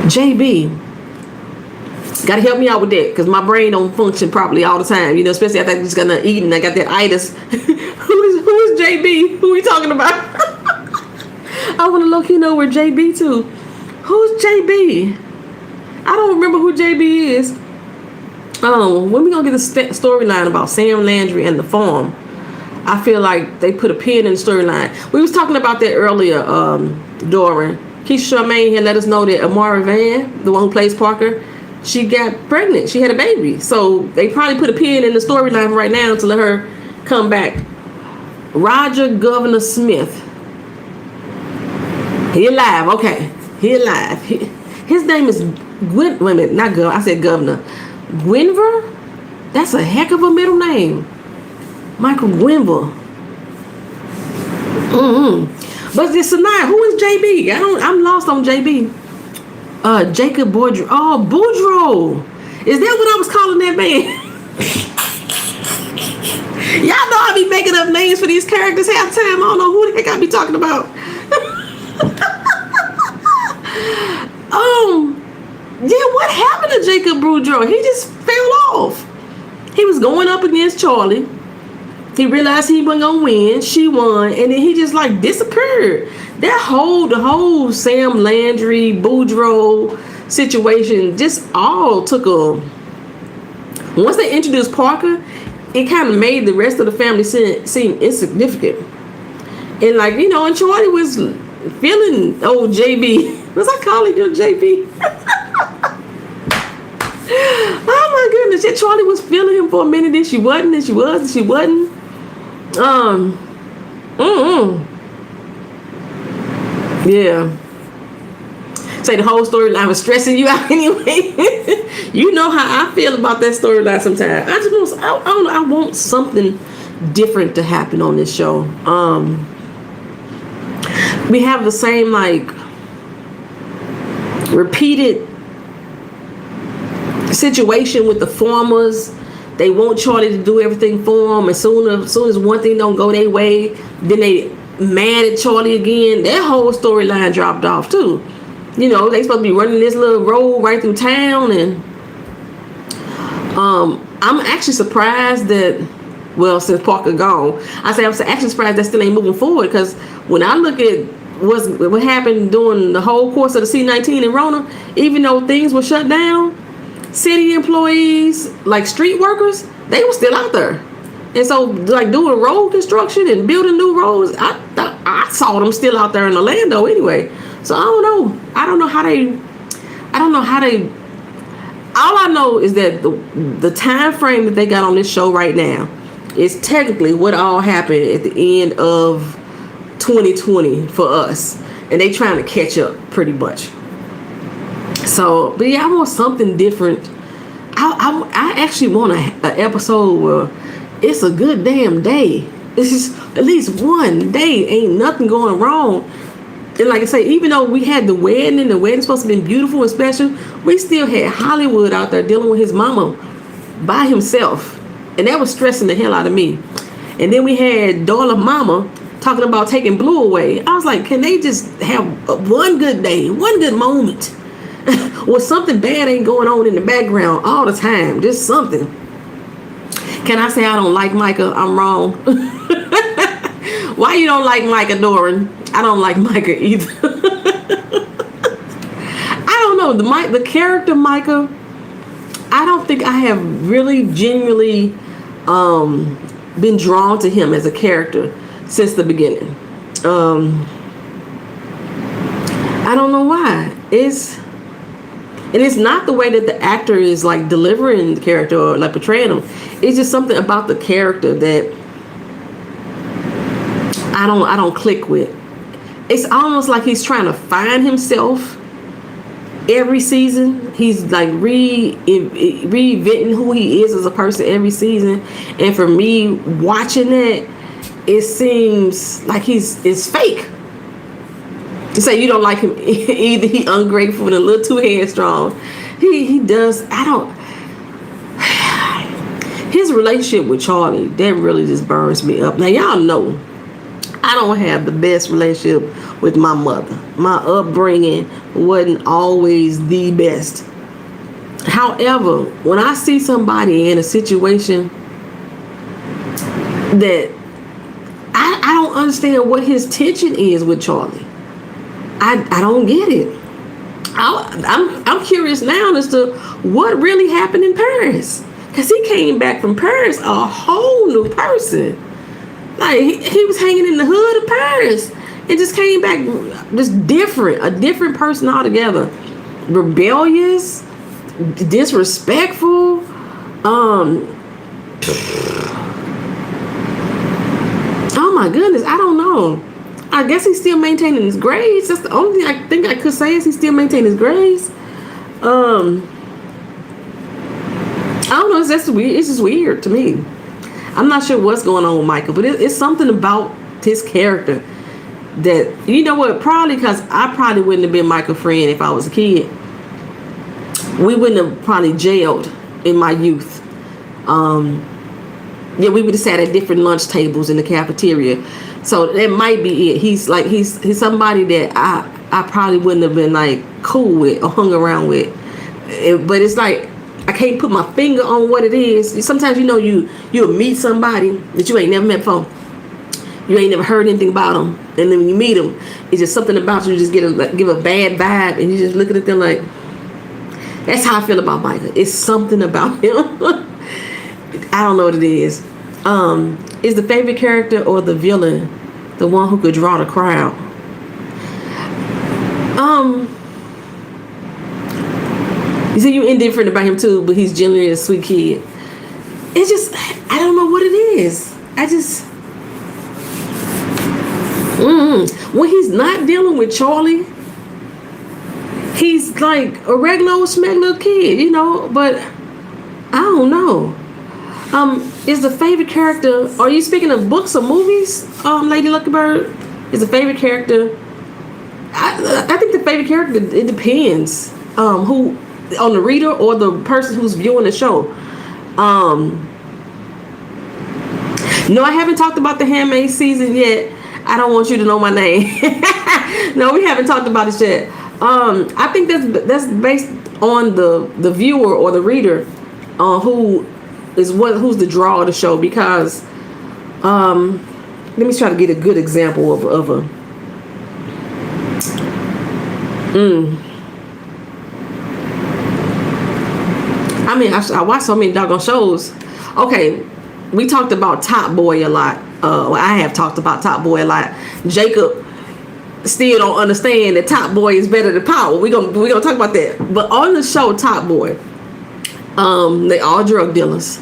S1: JB, gotta help me out with that, because my brain don't function properly all the time. Especially after I just got done eating. I got that itis. Who is JB? Who are we talking about? I want to low key know where JB to. Who's JB? I don't remember who JB is. When we gonna get a storyline about Sam Landry and the farm? I feel like they put a pin in the storyline. We was talking about that earlier, Dora. Keisha Charmaine had let us know that Amara Van, the one who plays Parker, she got pregnant. She had a baby. So they probably put a pin in the storyline right now to let her come back. Roger Governor Smith. He alive. Okay. He alive. His name is Wait a minute, not Gov. I said Governor. Gwynver? That's a heck of a middle name. Michael Gwynver. But this tonight, who is JB? I'm lost on JB. Jacob Boudreaux. Oh, Boudreaux. Is that what I was calling that man? Y'all know I be making up names for these characters half the time. I don't know who the heck I be talking about. Yeah, what happened to Jacob Boudreaux? He just fell off. He was going up against Charlie. He realized he wasn't gonna win. She won, and then he just like disappeared. The whole Sam Landry Boudreaux situation just all took a. Once they introduced Parker, it kind of made the rest of the family seem insignificant. And like, you know, and Charlie was feeling old JB. Was I calling him JB? Oh my goodness. Yeah, Charlie was feeling him for a minute, then she wasn't, and she was, and she wasn't. Yeah. Say the whole storyline was stressing you out anyway. You know how I feel about that storyline sometimes. I want something different to happen on this show. We have the same like repeated situation with the farmers. They want Charlie to do everything for them. As soon as one thing don't go their way, then they mad at Charlie again. That whole storyline dropped off too. You know, they supposed to be running this little road right through town, and I'm actually surprised that, well, since Parker gone, I'm actually surprised that still ain't moving forward, because when I look at what happened during the whole course of the C-19 in Rona, even though things were shut down, city employees, like street workers, they were still out there. And so, like, doing road construction and building new roads, I saw them still out there in Orlando anyway. So I don't know how they, all I know is that the time frame that they got on this show right now is technically what all happened at the end of 2020 for us. And they trying to catch up pretty much. So, but yeah, I want something different. I actually want an episode where it's a good damn day. It's just at least one day, ain't nothing going wrong. And like I say, even though we had the wedding and the wedding's supposed to be beautiful and special, we still had Hollywood out there dealing with his mama by himself. And that was stressing the hell out of me. And then we had Darla Mama talking about taking Blue away. I was like, can they just have one good day, one good moment? Or something bad ain't going on in the background all the time. Just something. Can I say I don't like Micah? I'm wrong. Why you don't like Micah, Doran? I don't like Micah either. I don't know. The character Micah, I don't think I have really genuinely been drawn to him as a character since the beginning. I don't know why. It's not the way that the actor is like delivering the character or like portraying him. It's just something about the character that I don't click with. It's almost like he's trying to find himself every season. He's like reinventing who he is as a person every season. And for me, watching that, it seems like it's fake. To say you don't like him either, he ungrateful and a little too headstrong. He does. His relationship with Charlie, that really just burns me up. Now y'all know I don't have the best relationship with my mother. My upbringing wasn't always the best. However, when I see somebody in a situation that I don't understand what his tension is with Charlie. I don't get it. I'm curious now as to what really happened in Paris, because he came back from Paris a whole new person. Like he was hanging in the hood of Paris and just came back just a different person altogether. Rebellious, disrespectful. Oh my goodness, I don't know. I I guess he's still maintaining his grades. That's the only thing I think I could say is he's still maintaining his grades. I don't know. It's just weird. It's just weird to me. I'm not sure what's going on with Michael, but it's something about his character that, you know what? Probably because I probably wouldn't have been Michael's friend if I was a kid. We wouldn't have probably jailed in my youth. Yeah, we would have sat at different lunch tables in the cafeteria. So that might be it. He's somebody that I probably wouldn't have been like cool with or hung around with. But it's like I can't put my finger on what it is. Sometimes you'll meet somebody that you ain't never met before. You ain't never heard anything about them, and then when you meet them, it's just something about you just give a bad vibe, and you just looking at them like. That's how I feel about Michael. It's something about him. I don't know what it is. Is the favorite character or the villain the one who could draw the crowd? You see, you're indifferent about him too, but he's generally a sweet kid. It's just, I don't know what it is. I just, when he's not dealing with Charlie, he's like a regular old smegular kid, but I don't know. Is the favorite character, are you speaking of books or movies, Lady Luckybird? Is the favorite character, I think the favorite character, it depends who, on the reader or the person who's viewing the show. No, I haven't talked about the Handmaid's season yet. I don't want you to know my name. No, we haven't talked about it yet. I think that's based on the viewer or the reader, who's the draw of the show. Because let me try to get a good example of a. I mean, I watch so many doggone shows. Okay, we talked about Top Boy a lot. I have talked about Top Boy a lot. Jacob still don't understand that Top Boy is better than Power. We're gonna talk about that. But on the show Top Boy, they all drug dealers.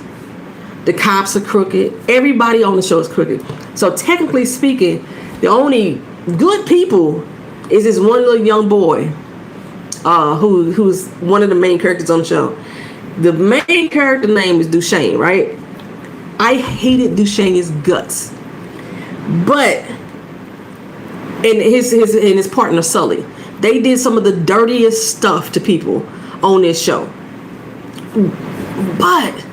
S1: The cops are crooked. Everybody on the show is crooked. So technically speaking, the only good people is this one little young boy, who's one of the main characters on the show. The main character name is Duchesne, right? I hated Duchesne's guts, but and his partner Sully, they did some of the dirtiest stuff to people on this show. But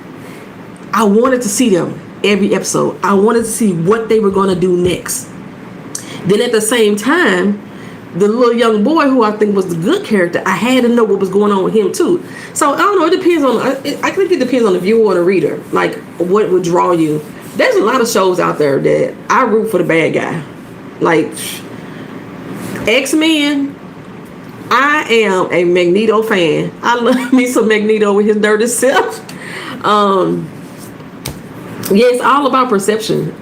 S1: I wanted to see them every episode. I wanted to see what they were going to do next. Then at the same time, the little young boy who I think was the good character, I had to know what was going on with him too. So I don't know. It depends on. I think it depends on the viewer or the reader. Like what would draw you. There's a lot of shows out there that I root for the bad guy. Like X-Men. I am a Magneto fan. I love me some Magneto with his dirty self. Yeah, it's all about perception.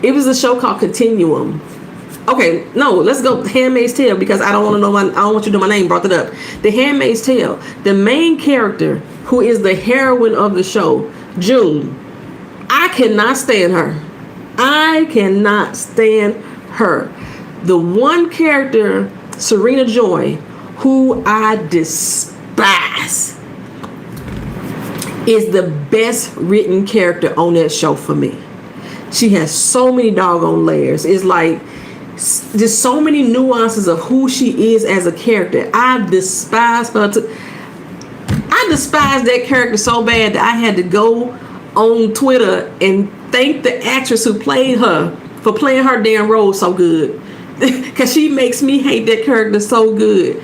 S1: It was a show called Continuum. Okay, no, let's go Handmaid's Tale, because I don't want you to know my name. Brought it up. The Handmaid's Tale. The main character, who is the heroine of the show, June. I cannot stand her. I cannot stand her. The one character, Serena Joy, who I despise, is the best written character on that show for me. She has so many doggone layers. It's like just so many nuances of who she is as a character. I despise her. I despise that character so bad that I had to go on Twitter and thank the actress who played her for playing her damn role so good. Because she makes me hate that character so good.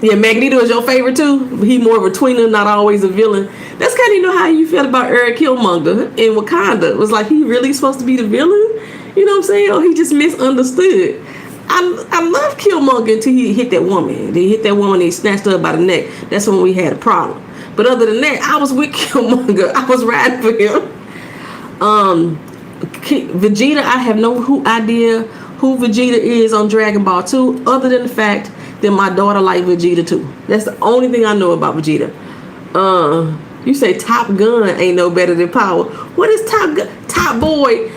S1: Yeah, Magneto is your favorite too. He more of a tweener, not always a villain. That's kind of how you feel about Eric Killmonger in Wakanda. It was like, he really supposed to be the villain? You know what I'm saying? Or he just misunderstood. I love Killmonger until he hit that woman. He hit that woman and he snatched her by the neck. That's when we had a problem. But other than that, I was with Killmonger. I was riding for him. Vegeta, I have no idea who Vegeta is on Dragon Ball 2, other than the fact that my daughter liked Vegeta too. That's the only thing I know about Vegeta. You say Top Gun ain't no better than Power. What is Top Gun? Top Boy,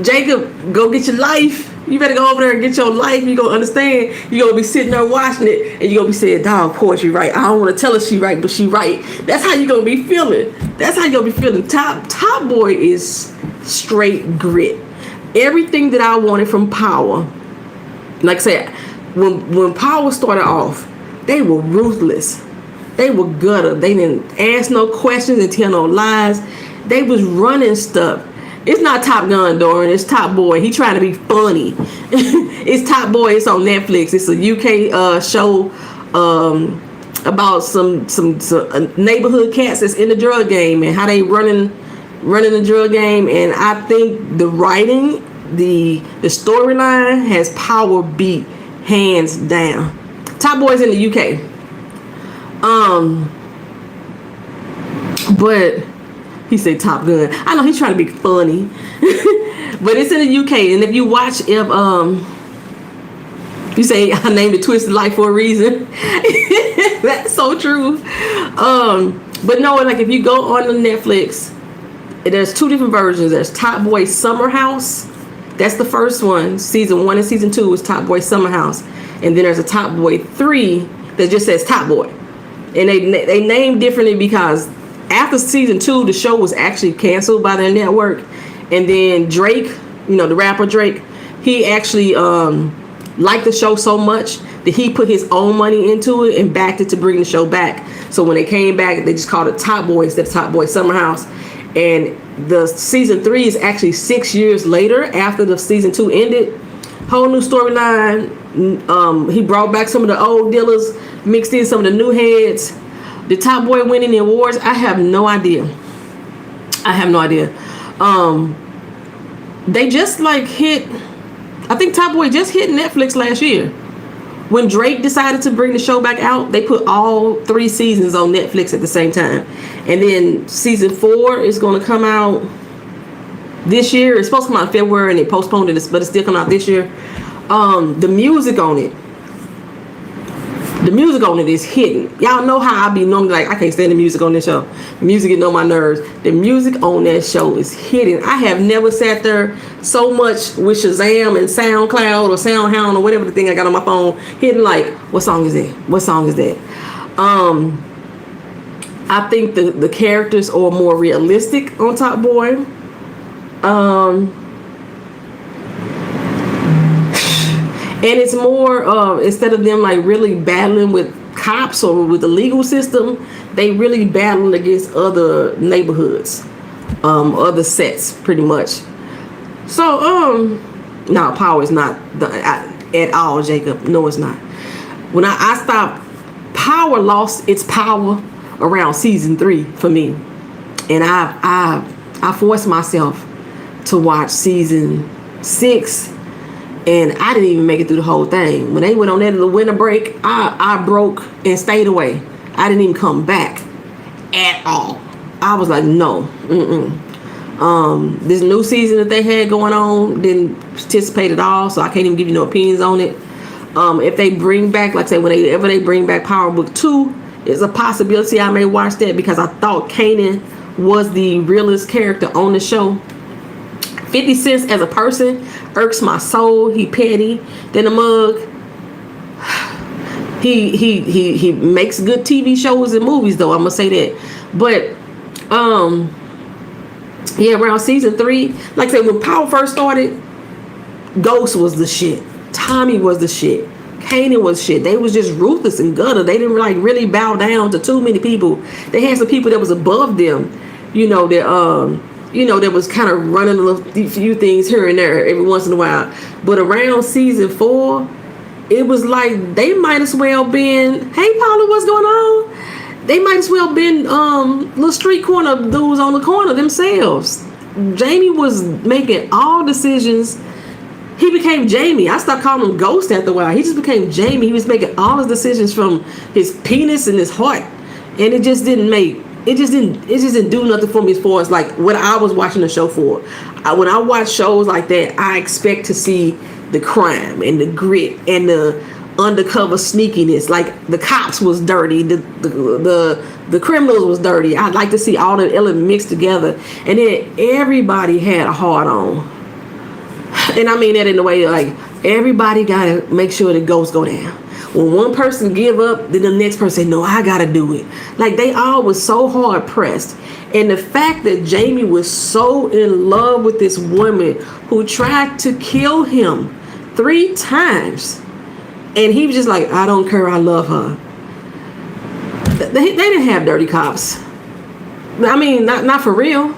S1: Jacob, go get your life. You better go over there and get your life. You gonna understand. You gonna be sitting there watching it, and you gonna be saying, "Dog, poetry right." I don't want to tell her she right, but she right. That's how you gonna be feeling. That's how you gonna be feeling. Top Boy is straight grit. Everything that I wanted from Power, like I said, when Power started off, they were ruthless. They were gutter. They didn't ask no questions and tell no lies. They was running stuff. It's not Top Gun, Doran. It's Top Boy. He trying to be funny. It's Top Boy. It's on Netflix. It's a UK show about some neighborhood cats that's in the drug game and how they running the drug game. And I think the writing, the storyline has Power beat hands down. Top Boy's in the UK. But he said Top Gun. I know he's trying to be funny. But it's in the UK. And if you watch, you say I named it Twisted Lyf for a reason. That's so true. But no, like if you go on the Netflix, there's two different versions. There's Top Boy Summer House. That's the first one. Season 1 and season 2 is Top Boy Summer House. And then there's a Top Boy 3 that just says Top Boy. And they named differently because after season 2, the show was actually canceled by their network. And then Drake, the rapper Drake, he actually liked the show so much that he put his own money into it and backed it to bring the show back. So when they came back, they just called it Top Boy instead of Top Boy Summer House. And the season 3 is actually 6 years later after the season 2 ended. Whole new storyline. He brought back some of the old dealers, mixed in some of the new heads. The Top Boy winning the awards, I have no idea. They just hit, I think Top Boy just hit Netflix last year. When Drake decided to bring the show back out, they put all 3 seasons on Netflix at the same time. And then season 4 is going to come out this year. It's supposed to come out in February and they postponed it, but it's still coming out this year. The music on it is hidden. Y'all know how I be normally I can't stand the music on this show. The music getting on my nerves. The music on that show is hidden. I have never sat there so much with Shazam and SoundCloud or SoundHound or whatever the thing I got on my phone hidden. What song is that? What song is that? I think the characters are more realistic on Top Boy. And it's more instead of them really battling with cops or with the legal system, they really battling against other neighborhoods, other sets, pretty much. So no, Power is not at all, Jacob. No, it's not. When I stopped, Power lost its power around season 3 for me, and I forced myself to watch season 6. And I didn't even make it through the whole thing. When they went on that little winter break, I broke and stayed away. I didn't even come back at all. I was like, no. This new season that they had going on, didn't participate at all, so I can't even give you no opinions on it. If they bring back, like I said, whenever they bring back Power Book 2, there's a possibility I may watch that because I thought Kanan was the realest character on the show. 50 Cent as a person irks my soul. He petty than a mug. He makes good TV shows and movies though, I'm gonna say that. But around season 3, like I said, when Power first started, Ghost was the shit. Tommy was the shit. Kanan was shit. They was just ruthless and gutter. They didn't really bow down to too many people. They had some people that was above them, that was kind of running a few things here and there every once in a while. But around season 4, it was like they might as well been, hey Paula, what's going on? They might as well been little street corner dudes on the corner themselves. Jamie was making all decisions. He became Jamie. I stopped calling him Ghost after a while. He just became Jamie. He was making all his decisions from his penis and his heart. And it just didn't do nothing for me as far as what I was watching the show for. When I watch shows like that, I expect to see the crime and the grit and the undercover sneakiness. Like the cops was dirty, the criminals was dirty. I'd like to see all the elements mixed together, and then everybody had a hard on. And I mean that in the way like everybody gotta make sure the ghosts go down. When one person give up, then the next person say, no, I gotta do it. Like they all was so hard pressed. And the fact that Jamie was so in love with this woman who tried to kill him 3 times, and he was just like, I don't care, I love her. They didn't have dirty cops. I mean, not for real.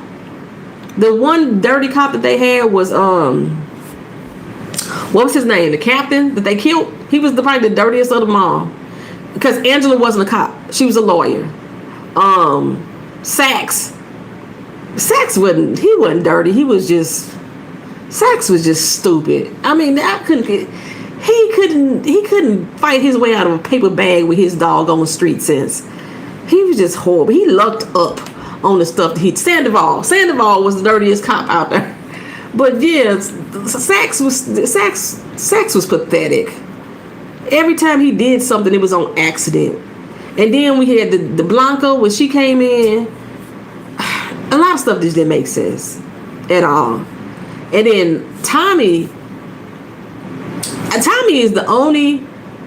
S1: The one dirty cop that they had was what was his name? The captain that they killed. He was probably the dirtiest of them all, because Angela wasn't a cop. She was a lawyer. Sax wasn't. He wasn't dirty. Sax was just stupid. I mean, he couldn't fight his way out of a paper bag with his doggone street sense. He was just horrible. He lucked up on the stuff that Sandoval was the dirtiest cop out there. But yeah, Sax was pathetic. Every time he did something, it was on accident. And then we had the Blanca when she came in. A lot of stuff just didn't make sense at all. And then Tommy is the only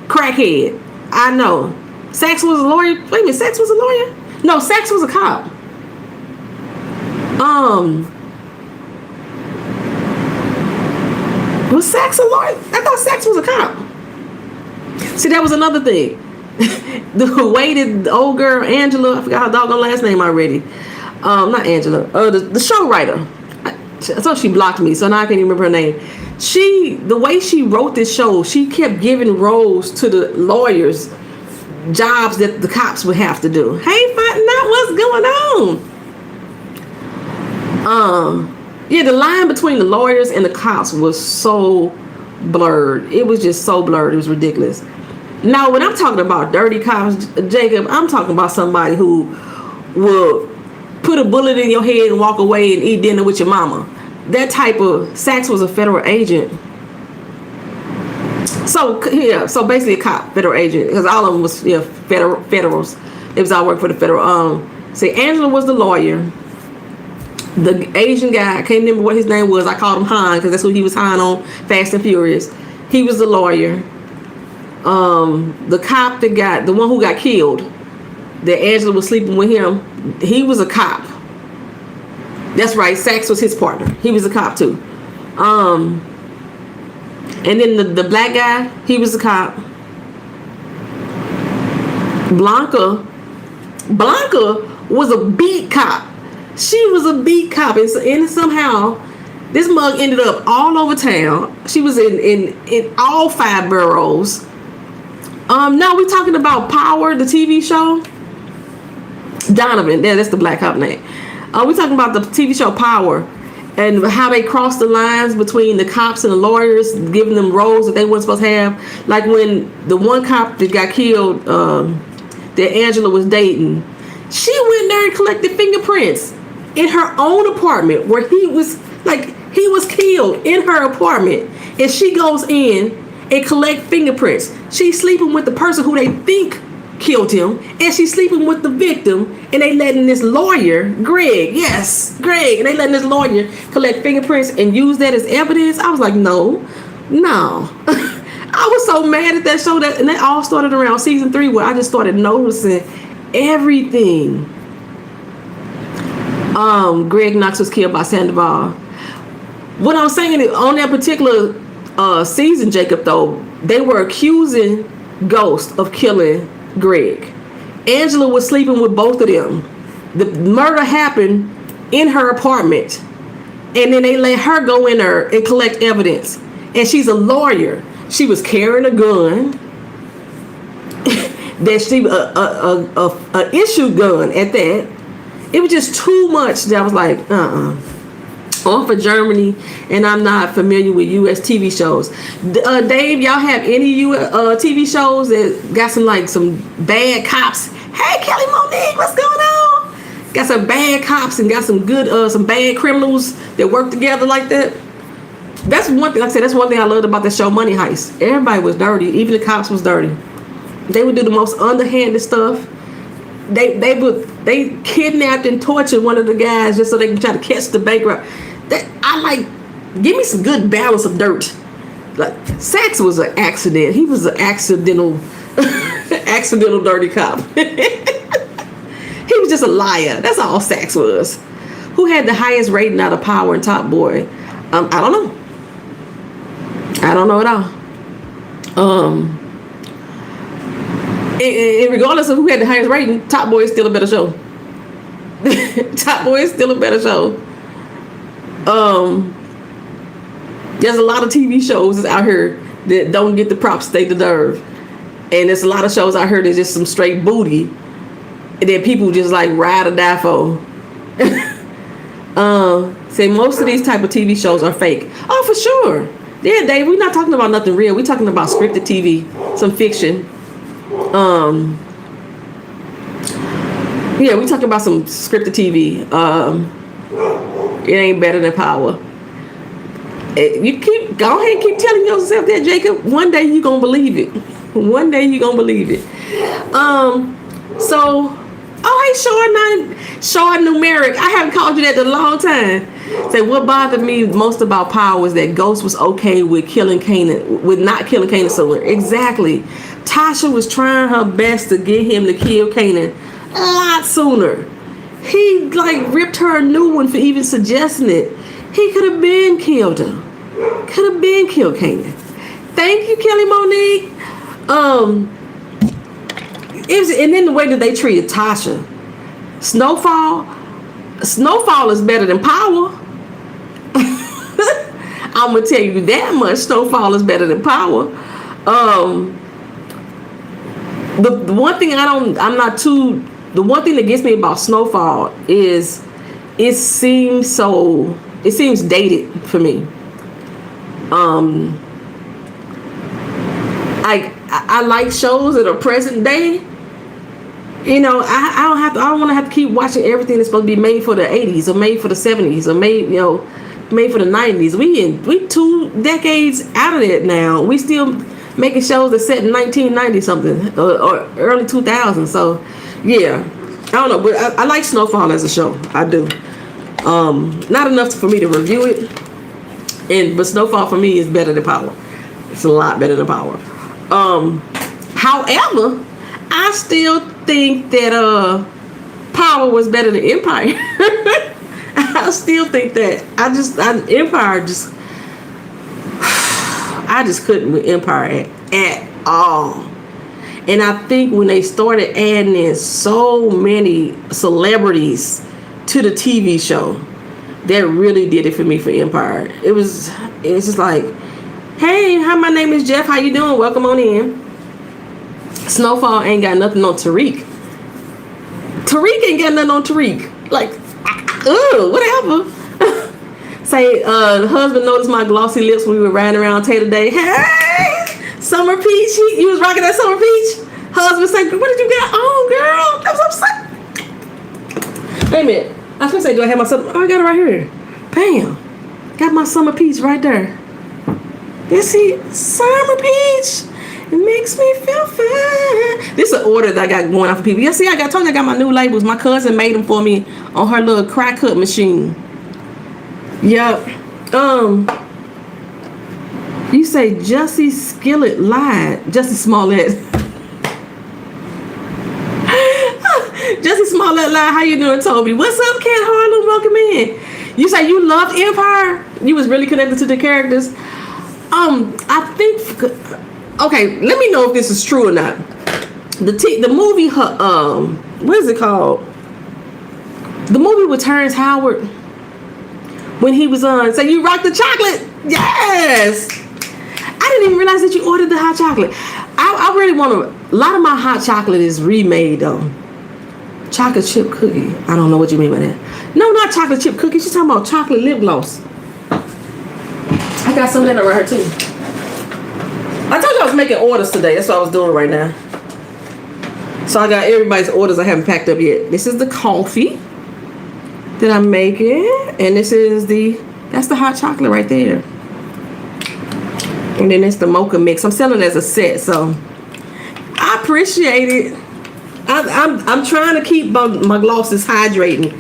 S1: crackhead I know. Sax was a lawyer. Wait a minute, Sax was a lawyer? No, Sax was a cop. Was Sax a lawyer? I thought Sax was a cop. See, that was another thing. The way that the old girl, Angela, I forgot her doggone last name already. Not Angela. The show writer. I thought she blocked me, so now I can't even remember her name. The way she wrote this show, she kept giving roles to the lawyers, jobs that the cops would have to do. Hey, fighting out, what's going on? Yeah, the line between the lawyers and the cops was so blurred. It was just so blurred. It was ridiculous. Now, when I'm talking about dirty cops, Jacob, I'm talking about somebody who will put a bullet in your head and walk away and eat dinner with your mama. That type of... Sax was a federal agent. So basically a cop, federal agent, because all of them was federals. It was all work for the federal. See, Angela was the lawyer. The Asian guy, I can't remember what his name was. I called him Han because that's who he was Han on Fast and Furious. He was the lawyer. The cop the one who got killed, that Angela was sleeping with him, he was a cop. That's right, Sax was his partner. He was a cop too. And then the black guy, he was a cop. Blanca was a beat cop. She was a beat cop, and somehow this mug ended up all over town. She was in all 5 boroughs. No, we're talking about Power, the TV show. Donovan, that's the black cop name. We're talking about the TV show Power, and how they crossed the lines between the cops and the lawyers, giving them roles that they weren't supposed to have. Like when the one cop that got killed, that Angela was dating, she went there and collected fingerprints in her own apartment where he was killed in her apartment, and she goes in and collect fingerprints. She's sleeping with the person who they think killed him, and she's sleeping with the victim, and they letting this lawyer, Greg, and they letting this lawyer collect fingerprints and use that as evidence. I was like, no. I was so mad at that show, and that all started around season 3 where I just started noticing everything. Greg Knox was killed by Sandoval. What I'm saying is, on that particular season, Jacob, though, they were accusing Ghost of killing Greg. Angela was sleeping with both of them. The murder happened in her apartment, and then they let her go in there and collect evidence. And she's a lawyer. She was carrying a gun. That she a issue gun at that. It was just too much that I was like, I'm for Germany, and I'm not familiar with U.S. TV shows. Dave, y'all have any U.S. TV shows that got some bad cops? Hey, Kelly Monique, what's going on? Got some bad cops and got some good some bad criminals that work together like that? That's one thing. Like I said, that's one thing I loved about the show Money Heist. Everybody was dirty. Even the cops was dirty. They would do the most underhanded stuff. They kidnapped and tortured one of the guys just so they can try to catch the bank robber. Give me some good balance of dirt. Like Sax was an accident. He was an accidental dirty cop. He was just a liar. That's all Sax was. Who had the highest rating out of Power and Top Boy? I don't know. I don't know at all. And regardless of who had the highest rating, Top Boy is still a better show. Top Boy is still a better show. There's a lot of TV shows out here that don't get the props they deserve. And there's a lot of shows out here that's just some straight booty that people just like ride or die for. Say most of these type of TV shows are fake. Oh, for sure. Yeah, Dave, we're not talking about nothing real. We're talking about scripted TV, some fiction. Yeah, we're talking about some scripted TV. It ain't better than Power. You go ahead and keep telling yourself that, Jacob. One day you gonna believe it. One day you gonna believe it. Short Numeric. I haven't called you that in a long time. Say what bothered me most about Power was that Ghost was okay with killing Kanan, with not killing Kanan sooner. Exactly. Tasha was trying her best to get him to kill Kanan a lot sooner. He like ripped her a new one for even suggesting it. He could have been killed her. Could have been killed Kanan. Thank you, Kelly Monique. And then the way that they treated Tasha. Snowfall is better than Power. I'm gonna tell you that much. Snowfall is better than Power. The one thing the one thing that gets me about Snowfall is it seems dated for me. I like shows that are present day. You know, I don't want to have to keep watching everything that's supposed to be made for the 80s or made for the 70s or made for the 90s. We 2 decades out of it now. We still making shows that set in 1990 something or early 2000s. So yeah, I don't know, but I like Snowfall as a show. I do. Not enough for me to review it, but Snowfall for me is better than Power. It's a lot better than Power. However, I still think that Power was better than Empire. I still think that. I just couldn't with Empire at all. And I think when they started adding in so many celebrities to the TV show, that really did it for me for Empire. It was just like, hey, hi, my name is Jeff. How you doing? Welcome on in. Snowfall ain't got nothing on Tariq. Tariq ain't got nothing on Tariq. Like, whatever. Say, the husband noticed my glossy lips when we were riding around Tater Day. Hey, Summer Peach. You was rocking that Summer Peach. Husband say, what did you got on, girl? That's what I'm saying. Wait a minute. I was gonna say, do I have my summer? Oh, I got it right here. Bam. Got my Summer Peach right there. You see, Summer Peach. It makes me feel fine. This is an order that I got going out for people. Yeah, see, I told you I got my new labels. My cousin made them for me on her little crack cut machine. Yep. You say Jussie Skillet lied. Jussie Smollett. Jussie Smollett lied. How you doing, Toby? What's up, Cat Harlem? Welcome in. You say you love Empire? You was really connected to the characters? I think... Okay, let me know if this is true or not. The movie, what is it called? The movie with Terrence Howard when he was on. So you rock the chocolate? Yes. I didn't even realize that you ordered the hot chocolate. I really want to. A lot of my hot chocolate is remade though. Chocolate chip cookie. I don't know what you mean by that. No, not chocolate chip cookie. She's talking about chocolate lip gloss. I got some of that right here too. I told you I was making orders today. That's what I was doing right now. So I got everybody's orders I haven't packed up yet. This is the coffee that I'm making. And this is that's the hot chocolate right there. And then it's the mocha mix. I'm selling it as a set, so I appreciate it. I'm trying to keep my glosses hydrating,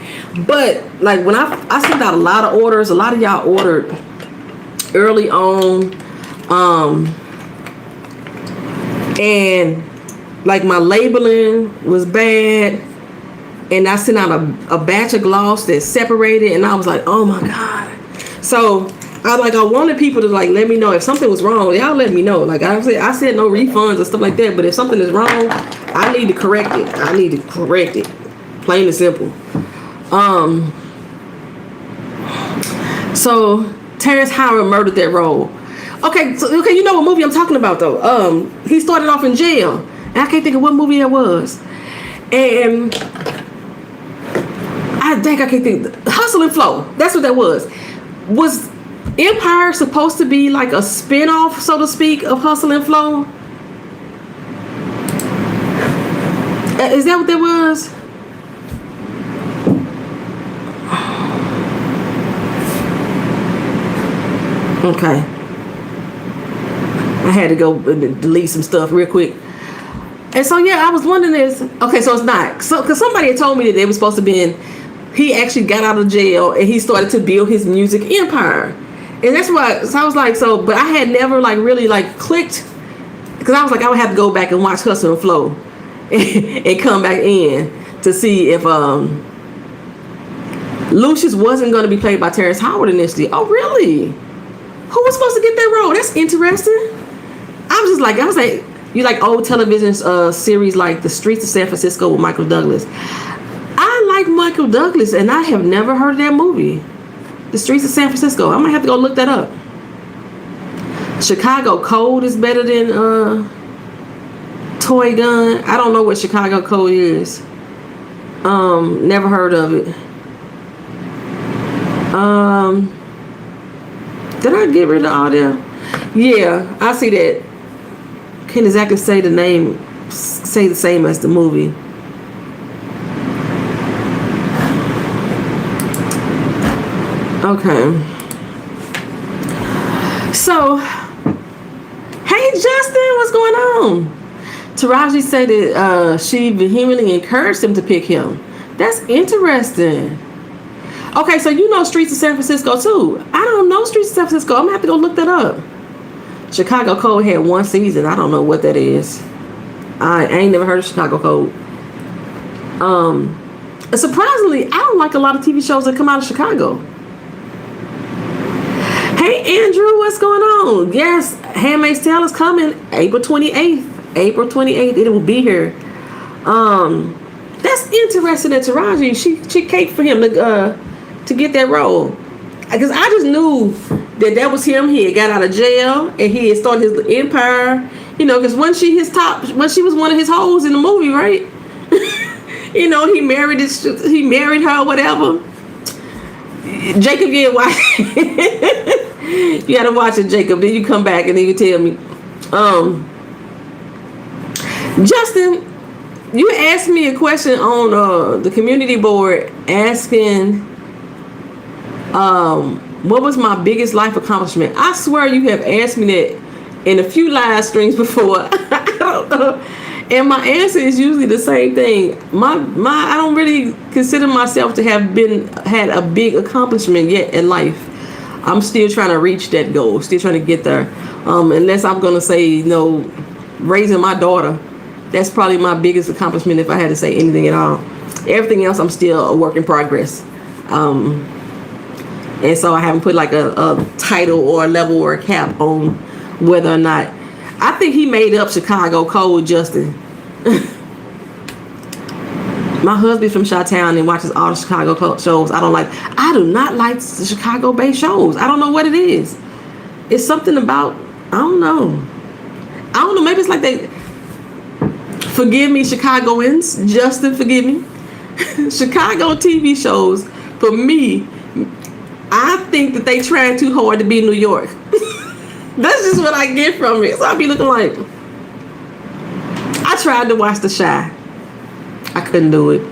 S1: but like when I sent out a lot of orders, a lot of y'all ordered early on, and like my labeling was bad, and I sent out a batch of gloss that separated, and I was like, oh my god. So I wanted people to like let me know if something was wrong. Y'all let me know. Like I said no refunds or stuff like that. But if something is wrong, I need to correct it. Plain and simple. So Terrence Howard murdered that role. Okay, you know what movie I'm talking about though. He started off in jail, and I can't think of what movie it was. And I can't think. Hustle and Flow. That's what that was. Was Empire supposed to be like a spin-off, so to speak, of Hustle and Flow? Is that what that was? Okay. I had to go delete some stuff real quick. And so, yeah, I was wondering this. Okay, so it's not. So, because somebody had told me that they were supposed to be in, he actually got out of jail and he started to build his music empire. And that's why, so I was like, but I had never like really like clicked, because I was like, I would have to go back and watch Hustle and Flow and come back in to see if Lucius wasn't going to be played by Terrence Howard initially. Oh, really? Who was supposed to get that role? That's interesting. I was like, you like old television series like The Streets of San Francisco with Michael Douglas. I like Michael Douglas, and I have never heard of that movie. The Streets of San Francisco. I might have to go look that up. Chicago Code is better than Toy Gun. I don't know what Chicago Code is. Never heard of it. Did I get rid of all that? Yeah, I see that. Can't exactly say the name, say the same as the movie. Okay. So, hey Justin, what's going on? Taraji said that she vehemently encouraged him to pick him. That's interesting. Okay, so you know Streets of San Francisco too. I don't know Streets of San Francisco. I'm gonna have to go look that up. Chicago Code had one season. I don't know what that is. I ain't never heard of Chicago Code. Surprisingly, I don't like a lot of TV shows that come out of Chicago. Hey Andrew, what's going on? Yes, Handmaid's Tale is coming April 28th. April 28th, it will be here. That's interesting that Taraji, she caked for him to get that role. Because I just knew that was him. He had got out of jail and he had started his empire. You know, because when she was one of his hoes in the movie, right? You know, he married her, whatever. Jacob, yeah, watch. You gotta watch it, Jacob. Then you come back and then you tell me. Justin, you asked me a question on the community board asking what was my biggest life accomplishment. I swear you have asked me that in a few live streams before. I don't know. And my answer is usually the same thing. I don't really consider myself to have had a big accomplishment yet in life. I'm still trying to reach that goal, still trying to get there. Unless I'm gonna say, you know, raising my daughter, that's probably my biggest accomplishment if I had to say anything at all. Everything else I'm still a work in progress. And so I haven't put like a title or a level or a cap on whether or not. I think he made up Chicago Code, Justin. My husband's from Chi-Town and watches all the Chicago Code shows. I do not like the Chicago-based shows. I don't know what it is. It's something about, I don't know. Maybe it's like they, forgive me, Chicagoans. Justin, forgive me. Chicago TV shows, for me, I think that they try too hard to be New York. That's just what I get from it. So I be looking like, I tried to watch The Chi. I couldn't do it.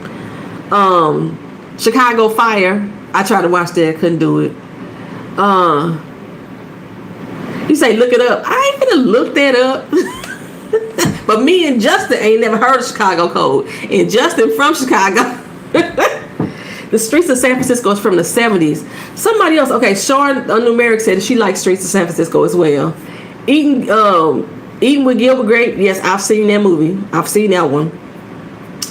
S1: Chicago Fire. I tried to watch that. Couldn't do it. You say look it up. I ain't finna look that up. But me and Justin ain't never heard of Chicago code. And Justin from Chicago. The Streets of San Francisco is from the 70s. Somebody else, okay, Sean Numeric said that she likes Streets of San Francisco as well. Eating with Gilbert Grape, yes, I've seen that movie. I've seen that one.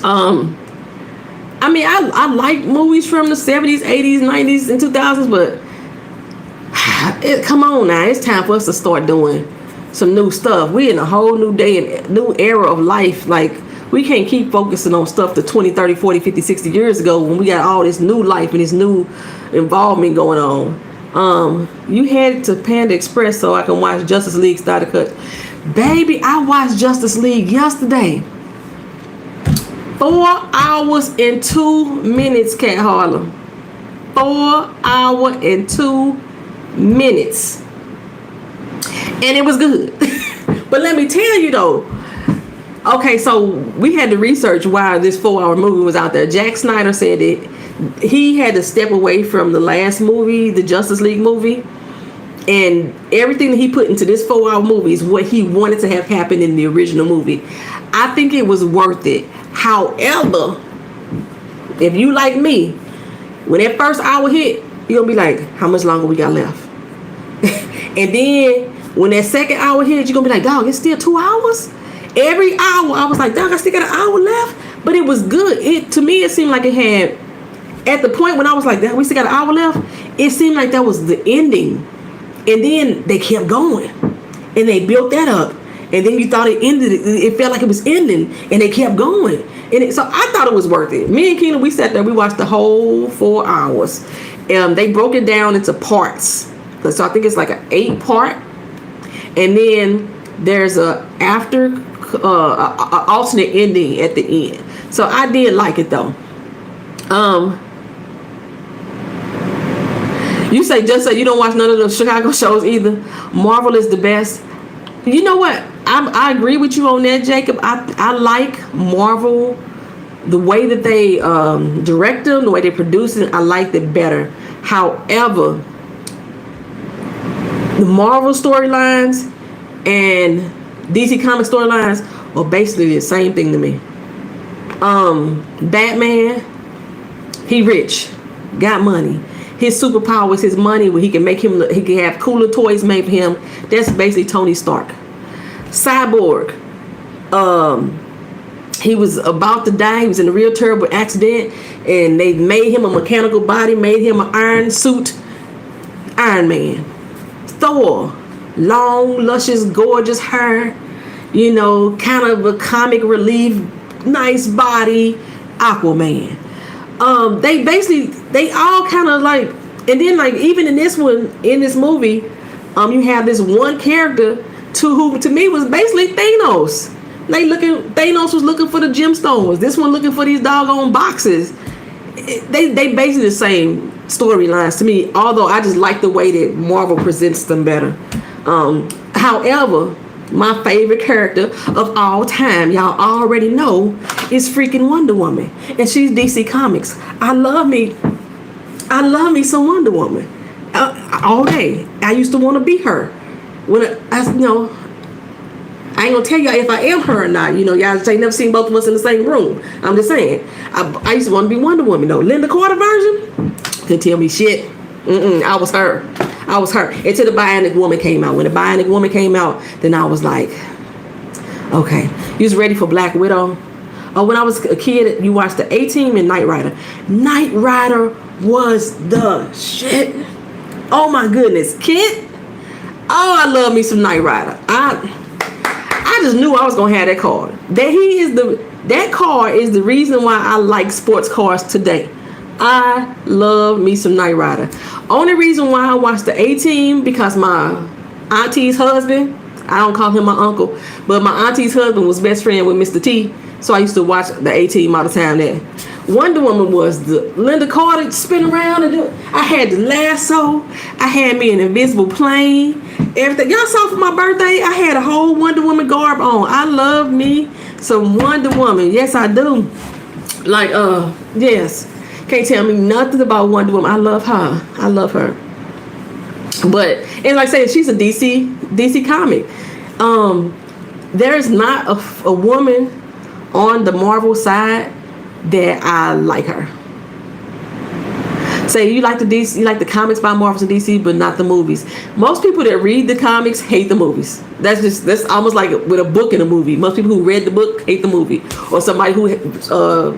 S1: I mean, I like movies from the 70s, 80s, 90s, and 2000s, but come on now. It's time for us to start doing some new stuff. We're in a whole new day and new era of life. Like, we can't keep focusing on stuff to 20, 30, 40, 50, 60 years ago when we got all this new life and this new involvement going on. You headed to Panda Express so I can watch Justice League Snyder Cut. Baby, I watched Justice League yesterday. 4 hours and 2 minutes, Cat Harlem. 4 hours and 2 minutes. And it was good. But let me tell you though, okay, so we had to research why this 4-hour movie was out there. Jack Snyder said that he had to step away from the last movie, the Justice League movie, and everything that he put into this 4-hour movie is what he wanted to have happen in the original movie. I think it was worth it. However, if you like me, when that first hour hit, you're gonna be like, how much longer we got left? And then when that second hour hit, you're gonna be like, dog, it's still 2 hours? Every hour I was like, dog, I still got an hour left. But it was good. To me, it seemed like it had, at the point when I was like, we still got an hour left, it seemed like that was the ending. And then they kept going. And they built that up. And then you thought it ended. It felt like it was ending. And they kept going. And so I thought it was worth it. Me and Keena, we sat there. We watched the whole 4 hours. They broke it down into parts. So I think it's like an 8-part. And then there's a alternate ending at the end. So I did like it though. You say just so you don't watch none of the Chicago shows either. Marvel is the best. You know what? I agree with you on that, Jacob. I like Marvel, the way that they direct them, the way they produce it. I liked it better. However, the Marvel storylines and DC Comics storylines are basically the same thing to me. Batman, he rich, got money. His superpower is his money, where he can have cooler toys made for him. That's basically Tony Stark. Cyborg, he was about to die. He was in a real terrible accident, and they made him a mechanical body, made him an iron suit. Iron Man. Thor, long, luscious, gorgeous hair, kind of a comic relief, nice body. Aquaman. They all kind of like, and then like even in this movie, you have this one character who to me was basically Thanos. Thanos was looking for the gemstones. This one looking for these doggone boxes. They basically the same storylines to me, although I just like the way that Marvel presents them better. However, my favorite character of all time, y'all already know, is freaking Wonder Woman. And she's DC Comics. I love me some Wonder Woman. All day. I used to want to be her. When I ain't gonna tell y'all if I am her or not. Y'all ain't never seen both of us in the same room. I'm just saying. I used to want to be Wonder Woman though. Linda Carter version? Couldn't tell me shit. I was her. Until the Bionic Woman came out. When the Bionic Woman came out, then I was like, okay. You was ready for Black Widow? Oh, when I was a kid, you watched the A-Team and Knight Rider. Knight Rider was the shit. Oh my goodness. Kid? Oh, I love me some Knight Rider. I just knew I was gonna have that car. That car is the reason why I like sports cars today. I love me some Knight Rider. Only reason why I watched the A-Team, because my auntie's husband, I don't call him my uncle, but my auntie's husband was best friend with Mr. T, so I used to watch the A-Team all the time there. Wonder Woman was the Linda Carter spin around and do it. I had the lasso. I had me an invisible plane. Everything. Y'all saw for my birthday, I had a whole Wonder Woman garb on. I love me some Wonder Woman. Yes, I do. Yes. Can't tell me nothing about Wonder Woman. I love her. But and like I said, she's a DC comic. There is not a woman on the Marvel side that I like her. Say you like the comics by Marvel and DC, but not the movies. Most people that read the comics hate the movies. That's almost like with a book and a movie. Most people who read the book hate the movie, or somebody who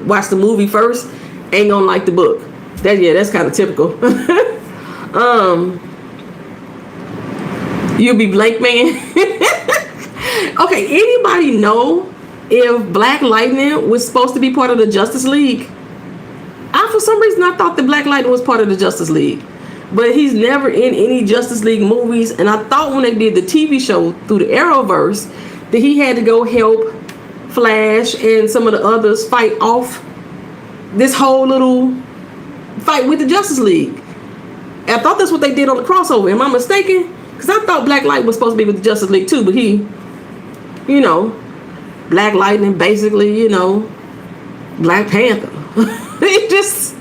S1: watched the movie first ain't gonna like the book. That's kind of typical. You'll be blank man. Okay, anybody know if Black Lightning was supposed to be part of the Justice League? For some reason, I thought that Black Lightning was part of the Justice League, but he's never in any Justice League movies. And I thought when they did the TV show through the Arrowverse that he had to go help Flash and some of the others fight off this whole little fight with the Justice League. I thought that's what they did on the crossover. Am I mistaken? Because I thought Black Lightning was supposed to be with the Justice League too, but he, Black Lightning, basically, Black Panther. It just,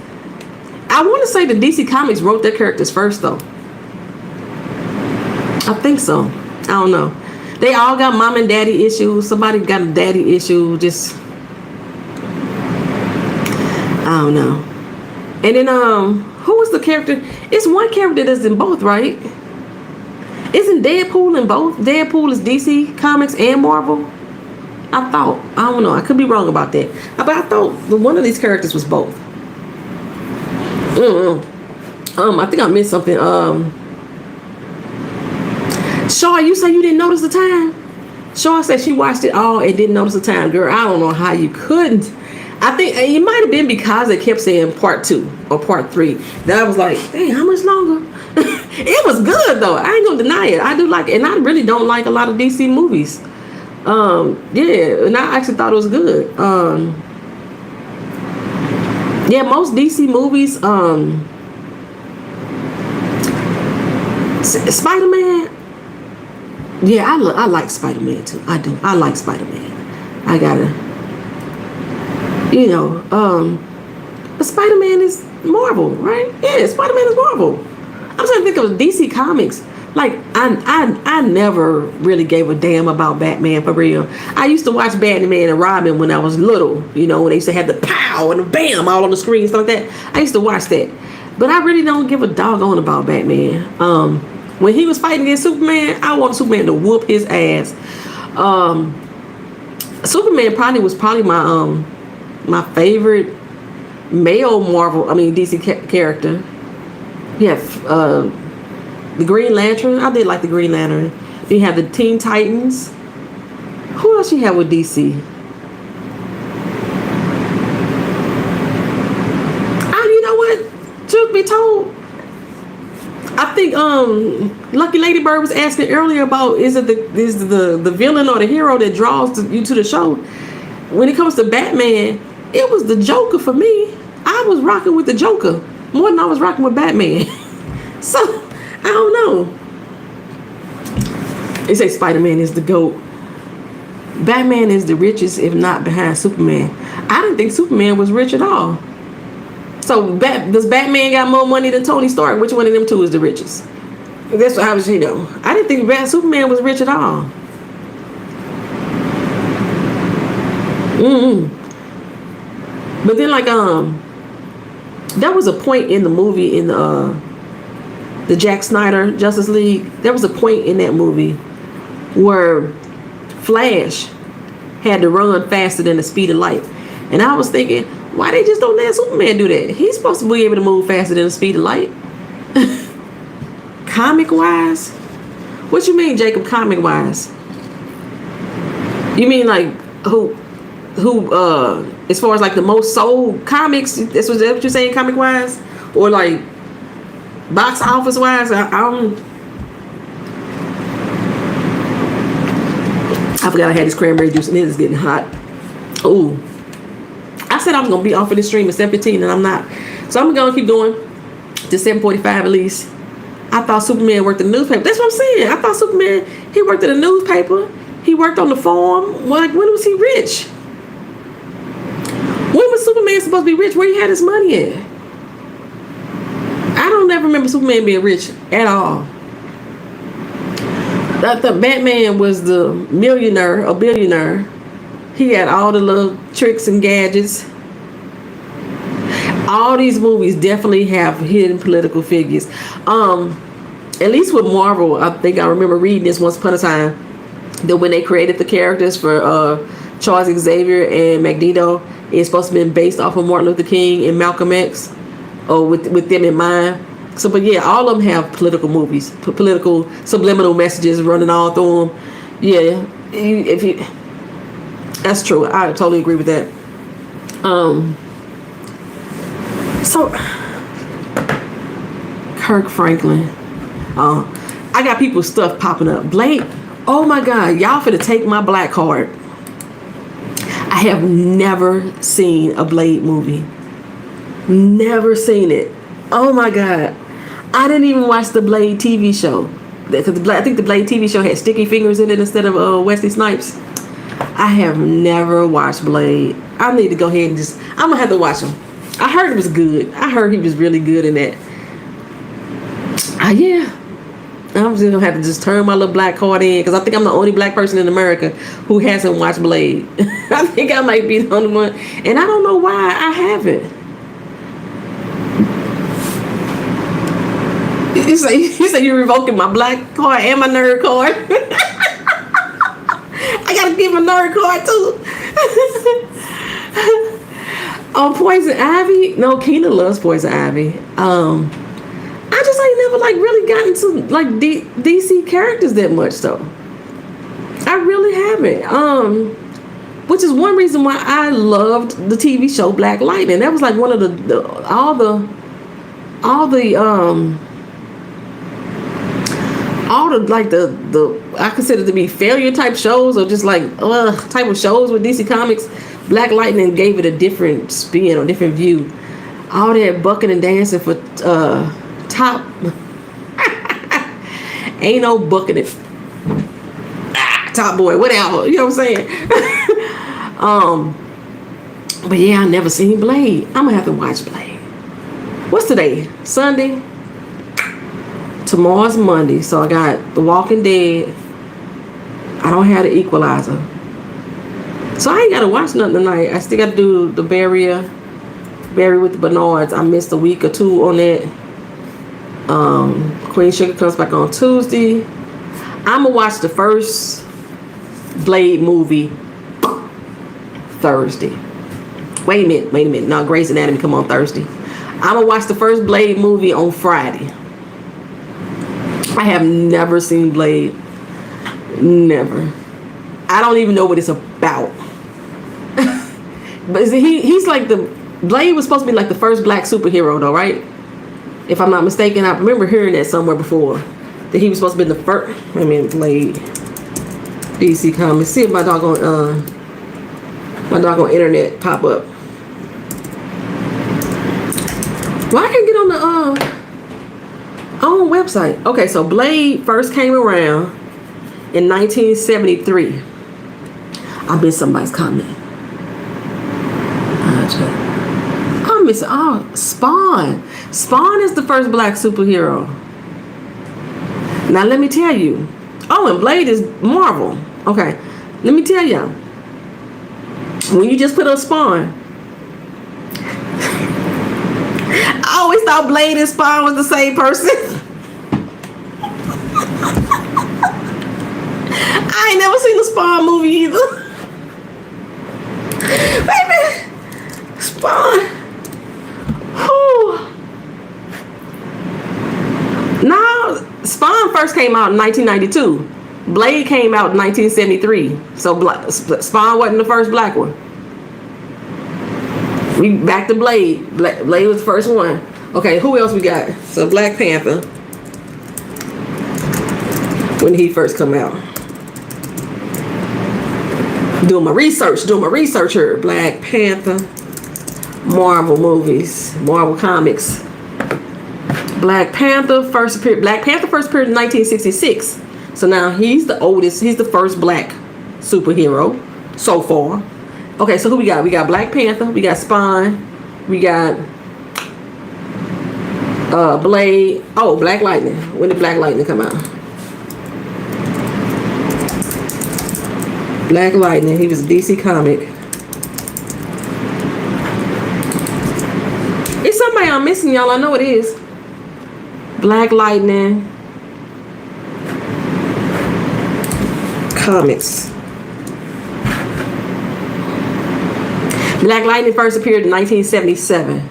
S1: I want to say the DC Comics wrote their characters first, though. I think so. I don't know. They all got mom and daddy issues. Somebody got a daddy issue. Just, I don't know. And then, who was the character? It's one character that's in both, right? Isn't Deadpool in both? Deadpool is DC Comics and Marvel. I thought. I don't know. I could be wrong about that. But I thought one of these characters was both. I think I missed something. Shaw, you say you didn't notice the time? Shaw said she watched it all and didn't notice the time. Girl, I don't know how you couldn't. I think it might have been because they kept saying part 2 or part 3. That I was like, dang, how much longer? It was good though. I ain't gonna deny it. I do like it, and I really don't like a lot of DC movies. And I actually thought it was good. Most DC movies, Spider-Man. Yeah, I like Spider-Man too. I do. I like Spider-Man. I gotta, but Spider-Man is Marvel, right? Yeah, Spider-Man is Marvel. I'm trying to think of DC Comics. Like, I never really gave a damn about Batman for real. I used to watch Batman and Robin when I was little, when they used to have the pow and the bam all on the screen, stuff like that. I used to watch that. But I really don't give a doggone about Batman. When he was fighting against Superman, I wanted Superman to whoop his ass. Superman was probably my favorite male DC character. Yeah, the Green Lantern. I did like the Green Lantern. You have the Teen Titans. Who else you have with DC? You know what? Truth be told, I think Lucky Ladybird was asking earlier about is the villain or the hero that draws you to the show. When it comes to Batman, it was the Joker for me. I was rocking with the Joker more than I was rocking with Batman. So I don't know. They say Spider-Man is the GOAT. Batman is the richest, if not behind Superman. I didn't think Superman was rich at all. So does Batman got more money than Tony Stark? Which one of them two is the richest? That's what I was, I didn't think Superman was rich at all. But then there was a point in the movie in the Zack Snyder Justice League. There was a point in that movie where Flash had to run faster than the speed of light. And I was thinking, why they just don't let Superman do that? He's supposed to be able to move faster than the speed of light. Comic wise? What you mean, Jacob, comic wise? You mean like who as far as like the most sold comics, that's what you're saying, comic wise? Or like box office wise? I forgot I had this cranberry juice and it is getting hot. Ooh. I said I was gonna be off of this stream at 7:15 and I'm not. So I'm gonna keep going to 7:45 at least. I thought Superman worked in the newspaper. That's what I'm saying. I thought Superman, he worked in the newspaper. He worked on the farm. Like, when was he rich? When was Superman supposed to be rich? Where he had his money at? I don't ever remember Superman being rich at all. The Batman was the millionaire, a billionaire. He had all the little tricks and gadgets. All these movies definitely have hidden political figures. At least with Marvel, I think I remember reading this once upon a time, that when they created the characters for Charles Xavier and Magneto, it's supposed to be based off of Martin Luther King and Malcolm X, or with them in mind. So, but yeah, all of them have political movies, political subliminal messages running all through them. Yeah, that's true. I totally agree with that. So Kirk Franklin. I got people's stuff popping up. Blade. Oh my God, y'all finna take my black card. I have never seen a Blade movie. Never seen it. Oh my God. I didn't even watch the Blade TV show. Because I think the Blade TV show had Sticky Fingers in it instead of Wesley Snipes. I have never watched Blade. I need to go ahead and I'm going to have to watch him. I heard it was good. I heard he was really good in that. Yeah. I'm just going to have to just turn my little black card in, because I think I'm the only black person in America who hasn't watched Blade. I think I might be the only one. And I don't know why I haven't. You say you're revoking my black card and my nerd card. I gotta give my nerd card too. Poison Ivy. No, Keena loves Poison Ivy. I just ain't never really gotten to DC characters that much though. I really haven't. Which is one reason why I loved the TV show Black Lightning. That was one of the I consider to be failure type shows, or just type of shows with DC Comics. Black Lightning gave it a different spin or different view. All that bucking and dancing for top. Ain't no bucking it. Top boy, whatever. You know what I'm saying? But yeah, I never seen Blade. I'm gonna have to watch Blade. What's today? Sunday. Tomorrow's Monday, so I got The Walking Dead. I don't have The Equalizer, so I ain't gotta watch nothing tonight. I still gotta do the Barry with the Bernards. I missed a week or two on that. Queen Sugar comes back on Tuesday. I'm gonna watch the first Blade movie Thursday. Wait a minute. No, Grey's Anatomy come on Thursday. I'm gonna watch the first Blade movie on Friday. I have never seen Blade. Never. I don't even know what it's about. But he's Blade was supposed to be the first black superhero though, right? If I'm not mistaken, I remember hearing that somewhere before. That he was supposed to be the first. Blade. DC Comics. See if my doggone internet pop up. Well, I can get on the own website. Okay, so Blade first came around in 1973. I missed somebody's comment. I'm missing. Spawn. Spawn is the first black superhero. Now let me tell you. And Blade is Marvel. Okay, let me tell y'all. When you just put up Spawn, I always thought Blade and Spawn was the same person. I ain't never seen the Spawn movie either. Baby, Spawn. Whew. No, Spawn first came out in 1992. Blade came out in 1973. So Spawn wasn't the first black one. We back to Blade. Blade was the first one. Okay, who else we got? So Black Panther. When he first come out. Doing my research here. Black Panther. Marvel movies. Marvel Comics. Black Panther first appeared in 1966. So now he's the oldest. He's the first black superhero so far. Okay, so who we got? We got Black Panther. We got Spawn. We got Blade. Oh, Black Lightning. When did Black Lightning come out? Black Lightning. He was a DC comic. It's somebody I'm missing, y'all. I know it is. Black Lightning. Comics. Black Lightning first appeared in 1977.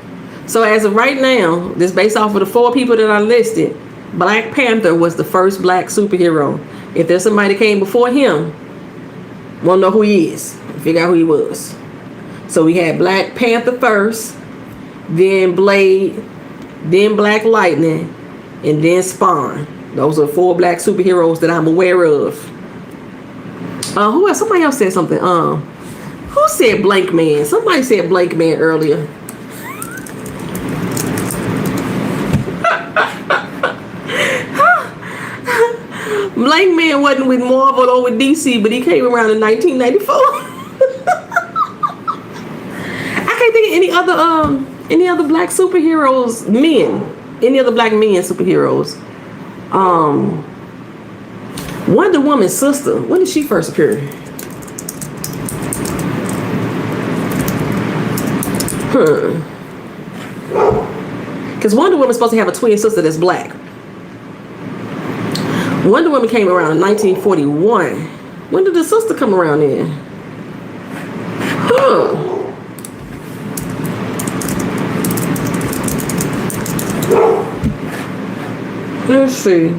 S1: So as of right now, this based off of the 4 people that I listed, Black Panther was the first black superhero. If there's somebody that came before him, won't know who he is. Figure out who he was. So we had Black Panther first, then Blade, then Black Lightning, and then Spawn. Those are 4 black superheroes that I'm aware of. Who else? Somebody else said something. Who said Blank Man? Somebody said Blank Man earlier. Blank Man wasn't with Marvel or with DC, but he came around in 1994. I can't think of any other black superheroes, men. Any other black men superheroes. Wonder Woman's sister. When did she first appear? Because Wonder Woman's supposed to have a twin sister that's black. Wonder Woman came around in 1941. When did the sister come around in? Let's see.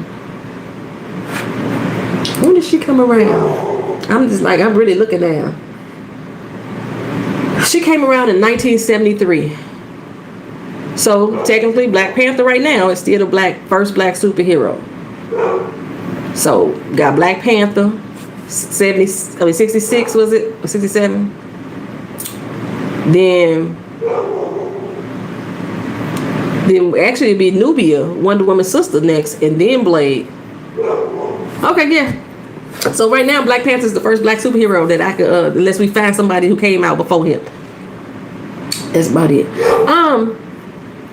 S1: When did she come around? I'm really looking now. She came around in 1973. So technically Black Panther right now is still the first black superhero. So got Black Panther, 66 was it? Or 67? Then actually it'd be Nubia, Wonder Woman's sister next, and then Blade. Okay, yeah. So right now Black Panther is the first black superhero that I could, unless we find somebody who came out before him. That's about it.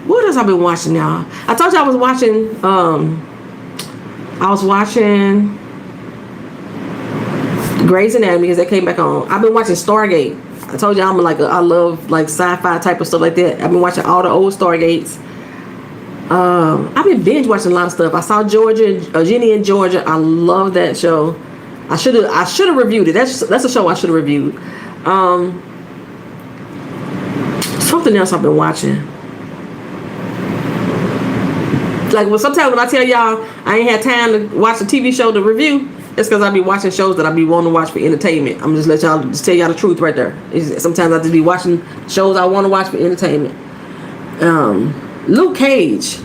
S1: What else I've been watching, y'all? I told you I was watching Grey's Anatomy because that came back on. I've been watching Stargate. I told you I love like sci-fi type of stuff like that. I've been watching all the old Stargates. I've been binge watching a lot of stuff. I saw Ginny in Georgia. I love that show. I should have reviewed it. That's a show I should have reviewed. Something else I've been watching. Like sometimes when I tell y'all I ain't had time to watch a TV show to review, it's because I be watching shows that I be wanting to watch for entertainment. I'm just tell y'all the truth right there. Sometimes I just be watching shows I want to watch for entertainment. Luke Cage.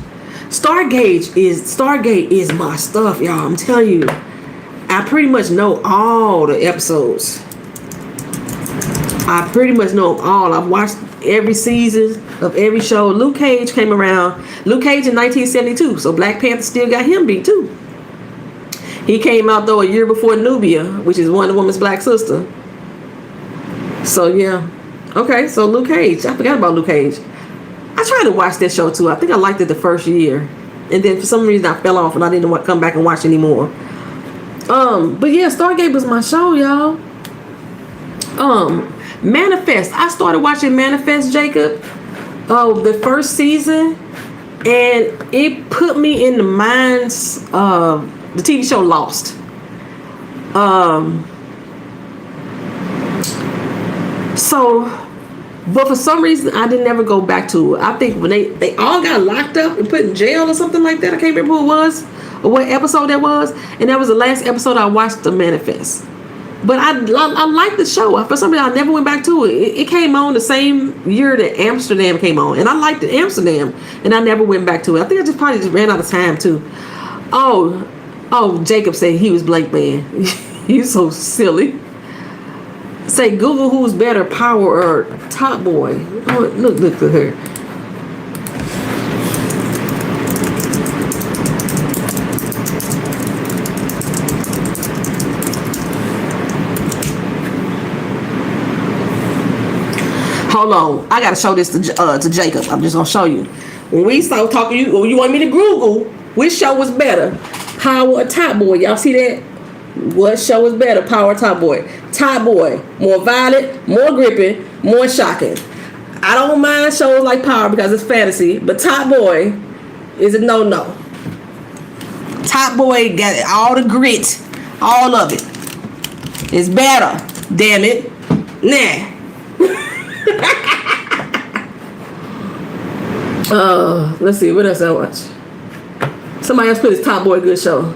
S1: Stargate is my stuff, y'all. I'm telling you. I pretty much know all the episodes. I pretty much know all. I've watched every season of every show. Luke Cage came around. Luke Cage in 1972. So Black Panther still got him beat too. He came out though a year before Nubia, which is Wonder Woman's black sister. So yeah. Okay, so Luke Cage. I forgot about Luke Cage. I tried to watch that show too. I think I liked it the first year. And then for some reason I fell off and I didn't want to come back and watch anymore. But yeah, Stargate was my show, y'all. Manifest. I started watching Manifest, Jacob. The first season. And it put me in the minds of the TV show Lost. But for some reason, I didn't ever go back to it. I think when they all got locked up and put in jail or something like that. I can't remember who it was or what episode that was. And that was the last episode I watched, The Manifest. But I liked the show. For some reason, I never went back to it. It came on the same year that Amsterdam came on. And I liked Amsterdam. And I never went back to it. I think I probably just ran out of time, too. Oh, Jacob said he was Blank Man. You're so silly. Say Google who's better, Power or Top Boy. Oh, look at her. Hold on, I gotta show this to Jacob. I'm just gonna show you. When we start talking, you want me to Google which show was better, Power or Top Boy? Y'all see that? What show is better, Power or Top Boy? Top Boy, more violent, more gripping, more shocking. I don't mind shows like Power because it's fantasy, but Top Boy is a no-no. Top Boy got all the grit, all of it. It's better, damn it. Nah. Let's see, what else I watch? Somebody else put his Top Boy good show.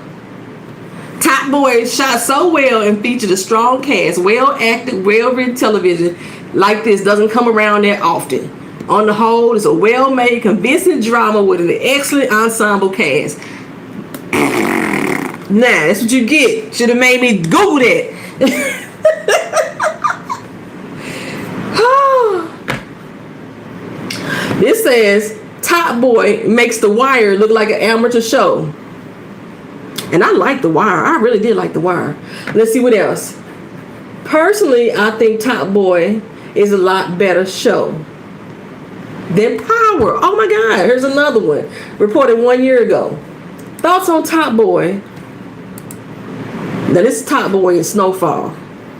S1: Top Boy shot so well and featured a strong cast, well acted, well written television like this doesn't come around that often. On the whole, it's a well made, convincing drama with an excellent ensemble cast. Nah, that's what you get. Should have made me Google that. This says Top Boy makes The Wire look like an amateur show. And I like The Wire. I really did like The Wire. Let's see what else. Personally, I think Top Boy is a lot better show than Power. Oh my God, here's another one. Reported 1 year ago. Thoughts on Top Boy? Now this is Top Boy in Snowfall.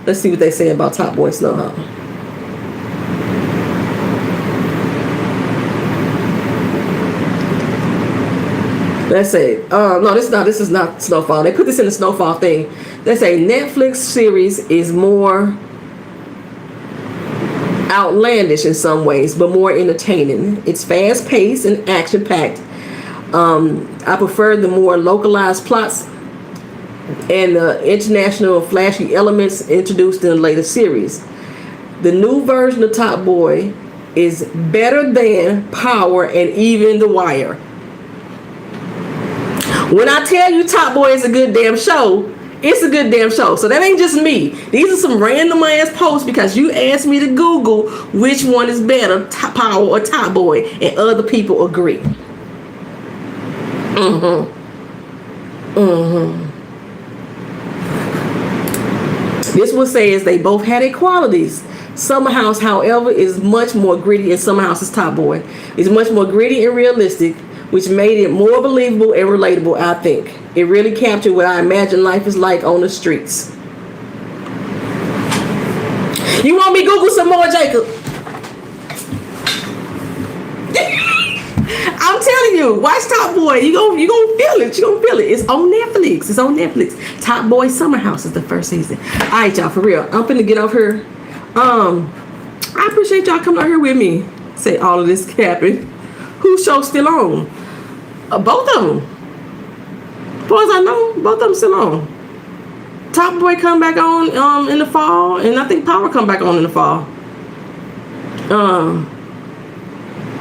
S1: Let's see what they say about Top Boy in Snowfall. Let's say, no, this is not Snowfall. They put this in the Snowfall thing. They say Netflix series is more outlandish in some ways, but more entertaining. It's fast paced and action packed. I prefer the more localized plots and the international flashy elements introduced in the later series. The new version of Top Boy is better than Power and even The Wire. When I tell you Top Boy is a good damn show, it's a good damn show. So that ain't just me. These are some random ass posts because you asked me to Google which one is better, Power or Top Boy, and other people agree. This one says they both had their qualities. Summer House, however, is much more gritty, and Summer House is Top Boy. It's much more gritty and realistic, which made it more believable and relatable, I think. It really captured what I imagine life is like on the streets. You want me to Google some more, Jacob? I'm telling you, watch Top Boy. You gonna feel it. You gonna feel it. It's on Netflix. It's on Netflix. Top Boy Summer House is the first season. All right, y'all, for real. I'm finna get off here. I appreciate y'all coming out here with me. Say all of this happened. Whose show's still on? Both of them. As far as I know, both of them still on. Top Boy come back on in the fall, and I think Power come back on in the fall.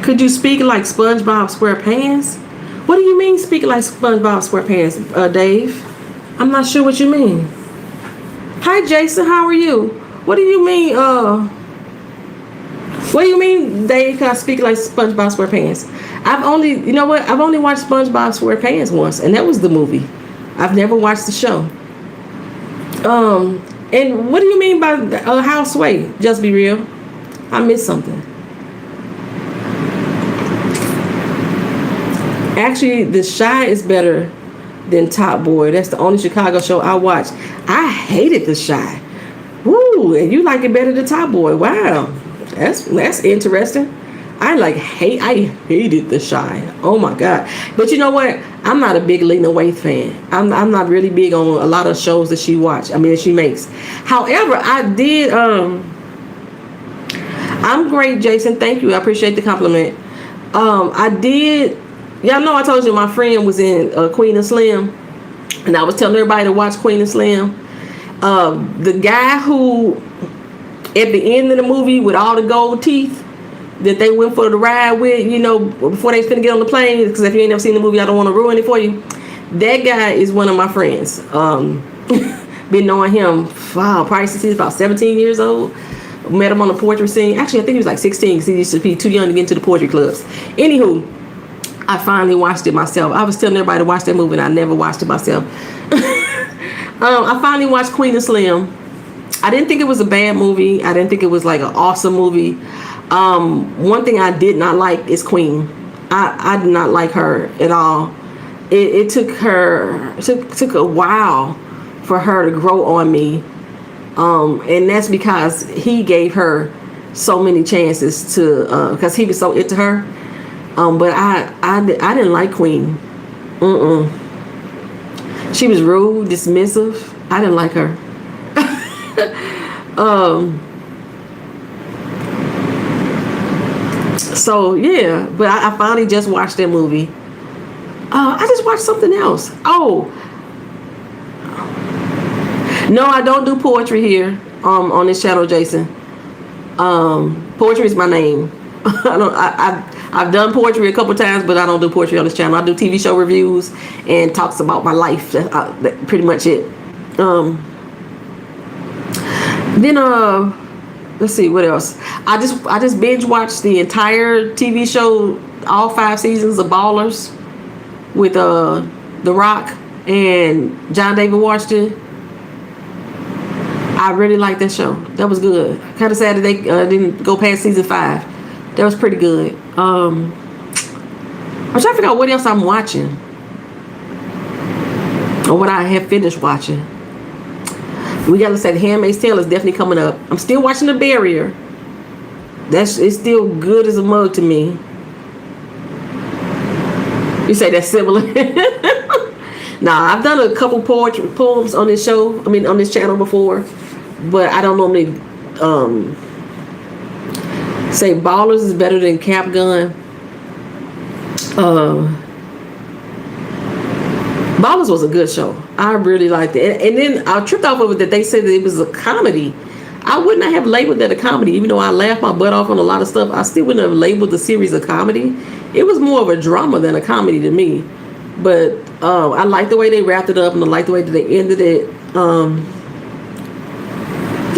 S1: Could you speak like SpongeBob SquarePants? What do you mean speaking like SpongeBob SquarePants, Dave? I'm not sure what you mean. Hi Jason, how are you? What do you mean, what do you mean, Dave, can I speak like SpongeBob SquarePants? I've only watched SpongeBob SquarePants once, and that was the movie. I've never watched the show. And what do you mean by how sway? Just be real. I missed something. Actually, The Chi is better than Top Boy. That's the only Chicago show I watched. I hated The Chi. Woo, and you like it better than Top Boy. Wow. That's interesting. I hated The Chi. Oh my God. But you know what? I'm not a big Lena Waithe fan. I'm not really big on a lot of shows that she makes. However, I did I'm great, Jason. Thank you. I appreciate the compliment. I did. Y'all know I told you my friend was in Queen and Slim, and I was telling everybody to watch Queen and Slim. The guy who at the end of the movie with all the gold teeth that they went for the ride with, before they finna get on the plane, because if you ain't never seen the movie, I don't want to ruin it for you. That guy is one of my friends. Been knowing him probably since he was about 17 years old. Met him on the poetry scene. Actually, I think he was like 16 because he used to be too young to get into the poetry clubs. Anywho, I finally watched it myself. I was telling everybody to watch that movie, and I never watched it myself. I finally watched Queen and Slim. I didn't think it was a bad movie. I didn't think it was like an awesome movie. One thing I did not like is Queen. I did not like her at all. It took a while for her to grow on me. And that's because he gave her so many chances to, because he was so into her. But I didn't like Queen. She was rude, dismissive. I didn't like her. So yeah, but I finally just watched that movie. I just watched something else. Oh, no, I don't do poetry here on this channel, Jason. Poetry is my name. I've done poetry a couple times, but I don't do poetry on this channel. I do TV show reviews and talks about my life. That's pretty much it. Then let's see what else. I just binge watched the entire TV show, all 5 seasons of Ballers with The Rock and John David Washington. I really liked that show. That was good. Kind of sad that they didn't go past season 5. That was pretty good. I'm trying to figure out what else I'm watching, or what I have finished watching. We gotta say The Handmaid's Tale is definitely coming up. I'm still watching The Barrier. It's still good as a mug to me. You say that's similar? Nah, I've done a couple poems on this show. I mean, on this channel before, but I don't normally say Ballers is better than Cap Gun. Ballers was a good show. I really liked it. And then I tripped off of it that they said that it was a comedy. I would not have labeled that a comedy. Even though I laughed my butt off on a lot of stuff, I still wouldn't have labeled the series a comedy. It was more of a drama than a comedy to me. But I liked the way they wrapped it up, and I liked the way that they ended it.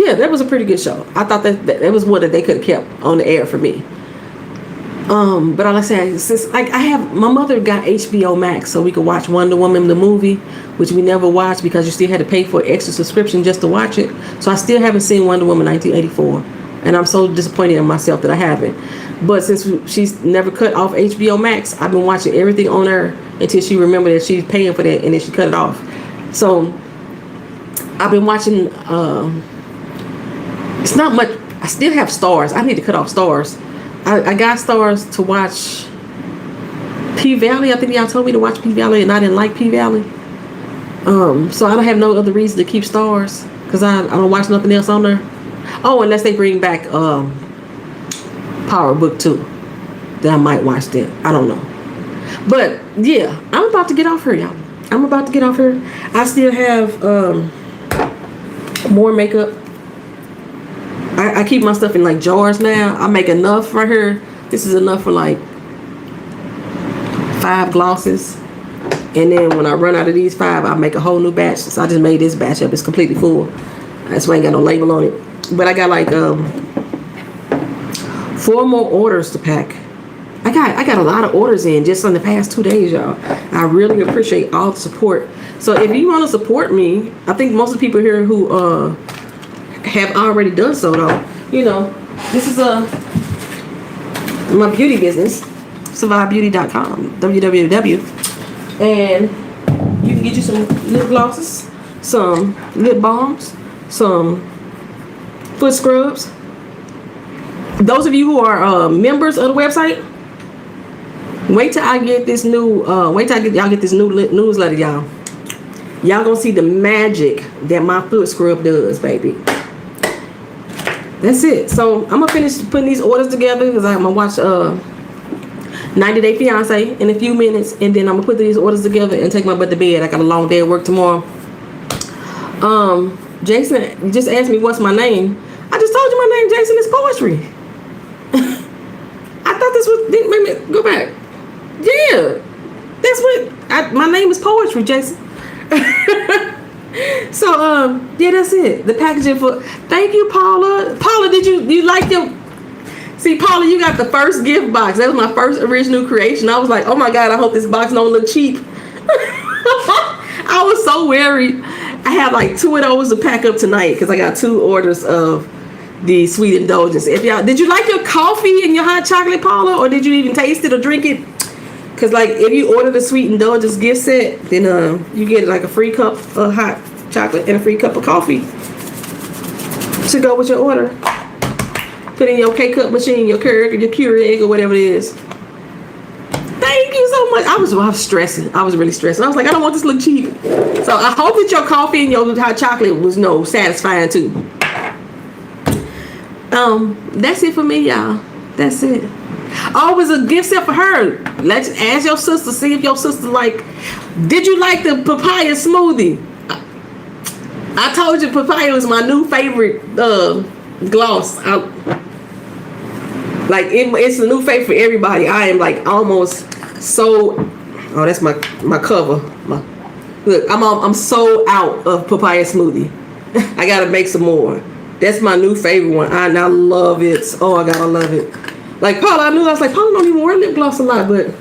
S1: Yeah, that was a pretty good show. I thought that was one that they could have kept on the air for me. But like I said, since my mother got HBO Max so we could watch Wonder Woman the movie, which we never watched because you still had to pay for an extra subscription just to watch it. So I still haven't seen Wonder Woman 1984, and I'm so disappointed in myself that I haven't. But since she's never cut off HBO Max, I've been watching everything on her until she remembered that she's paying for that, and then she cut it off. So I've been watching. It's not much. I still have Stars. I need to cut off Stars. I got Stars to watch P-Valley. I think y'all told me to watch P-Valley, and I didn't like P-Valley. So I don't have no other reason to keep Stars because I don't watch nothing else on there. Oh, unless they bring back Power Book 2, then I might watch that. I don't know. But yeah, I'm about to get off here, y'all. I'm about to get off here. I still have more makeup. I keep my stuff in like jars now. I make enough right here. This is enough for like 5 glosses. And then when I run out of these 5, I make a whole new batch. So I just made this batch up. It's completely full. That's why I ain't got no label on it. But I got like 4 more orders to pack. I got a lot of orders in just in the past 2 days, y'all. I really appreciate all the support. So if you want to support me, I think most of the people here who have already done so, though. You know, this is my beauty business, survivebeauty.com, www. And you can get you some lip glosses, some lip balms, some foot scrubs. Those of you who are members of the website, wait till I get this new y'all get this new newsletter, y'all. Y'all gonna see the magic that my foot scrub does, baby. That's it. So I'm gonna finish putting these orders together because I'm gonna watch 90 Day Fiance in a few minutes, and then I'm gonna put these orders together and take my butt to bed. I got a long day at work tomorrow. Jason just asked me what's my name. I just told you my name, Jason, is poetry. I thought this was, wait a minute, go back. Yeah, that's what my name is, poetry, Jason. So yeah, that's it. The packaging for, thank you, Paula. Paula, did you like them? See, Paula, you got the first gift box. That was my first original creation. I was like, oh my God, I hope this box don't look cheap. I was so worried. I have like 2 of those to pack up tonight because I got 2 orders of the sweet indulgence. If y'all, did you like your coffee and your hot chocolate, Paula, or did you even taste it or drink it? Because like if you order the sweet indulgence gift set, then you get like a free cup of hot chocolate and a free cup of coffee to go with your order. Put in your K-cup machine, your Keurig, or whatever it is. Thank you so much. I was stressing. I was really stressing. I was like, I don't want this to look cheap. So I hope that your coffee and your hot chocolate was satisfying too. That's it for me, y'all. That's it. Always a gift set for her. Let's ask your sister, see if your sister did you like the papaya smoothie? I told you papaya was my new favorite gloss. It's a new favorite for everybody. I am almost so. Oh, that's my cover. Look, I'm so out of papaya smoothie. I gotta make some more. That's my new favorite one. I love it. Oh, I gotta love it. Paula, I was like, Paula don't even wear lip gloss a lot, but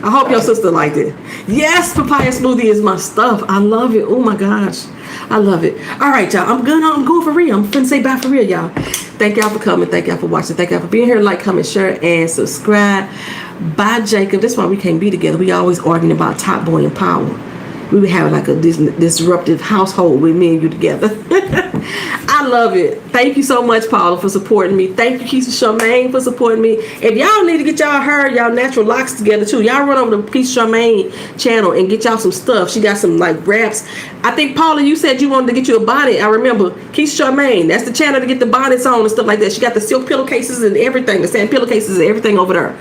S1: I hope your sister liked it. Yes, papaya smoothie is my stuff. I love it. Oh my gosh, I love it. All right, y'all. I'm going for real. I'm finna say bye for real, y'all. Thank y'all for coming. Thank y'all for watching. Thank y'all for being here. Like, comment, share, and subscribe. Bye, Jacob. That's why we can't be together. We always arguing about Top Boy and Power. We would have a disruptive household with me and you together. I love it. Thank you so much, Paula, for supporting me. Thank you, Keisha Charmaine, for supporting me. If y'all need to get y'all hair, y'all natural locks together too, y'all run over to Keisha Charmaine channel and get y'all some stuff. She got some wraps. I think, Paula, you said you wanted to get you a bonnet. I remember Keisha Charmaine. That's the channel to get the bonnets on and stuff like that. She got the silk pillowcases and everything, the sand pillowcases and everything over there.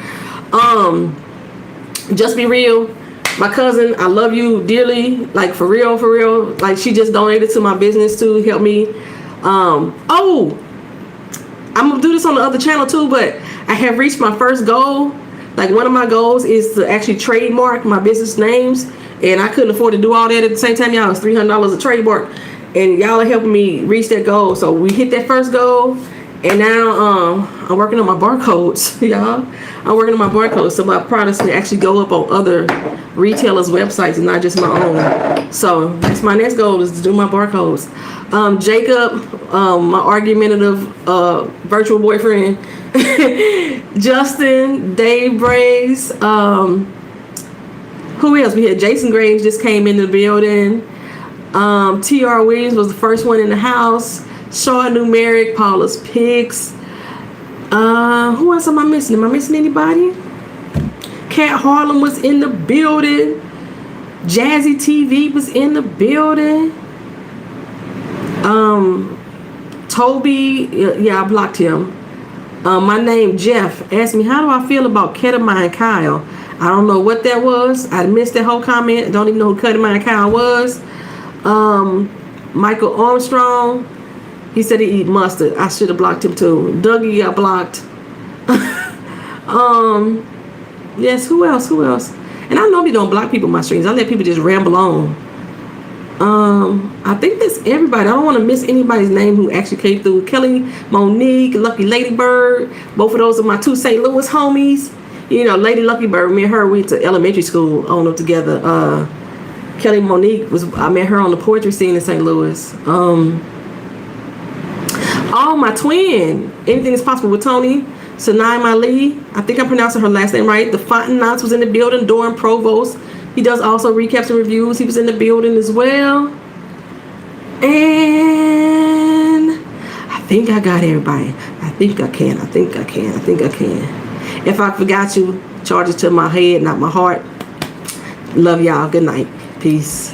S1: Just be real. My cousin, I love you dearly, for real, for real. She just donated to my business to help me. I'm gonna do this on the other channel too, but I have reached my first goal. One of my goals is to actually trademark my business names, and I couldn't afford to do all that at the same time. Y'all, it's $300 a trademark, and y'all are helping me reach that goal. So we hit that first goal, and now I'm working on my barcodes, y'all. I'm working on my barcodes so my products can actually go up on other retailers' websites and not just my own. So that's my next goal, is to do my barcodes. Jacob, my argumentative virtual boyfriend, Justin, Dave Brace, who else? We had Jason Graves just came in the building. T.R. Williams was the first one in the house. Shaw Numeric, Paula's Picks. Who else am I missing? Am I missing anybody? Cat Harlem was in the building. Jazzy TV was in the building. Toby, yeah, I blocked him. My name Jeff asked me, how do I feel about Ketamine Kyle? I don't know what that was. I missed that whole comment. Don't even know who Ketamine Kyle was. Michael Armstrong, he said he eat mustard. I should have blocked him too. Dougie, I blocked. Yes, who else? And I normally don't block people on my streams. I let people just ramble on. I think that's everybody. I don't want to miss anybody's name who actually came through. Kelly, Monique, Lucky Ladybird. Both of those are my two St. Louis homies. Lady Lucky Bird, me and her went to elementary school on them together. Kelly Monique I met her on the poetry scene in St. Louis. My twin, Anything is Possible with Tony, Sanai Mali. I think I'm pronouncing her last name right. The Fontenance was in the building. Doran Provost. He does also recaps and reviews. He was in the building as well. And I think I got everybody. I think I can. If I forgot you, charge it to my head, not my heart. Love y'all. Good night. Peace.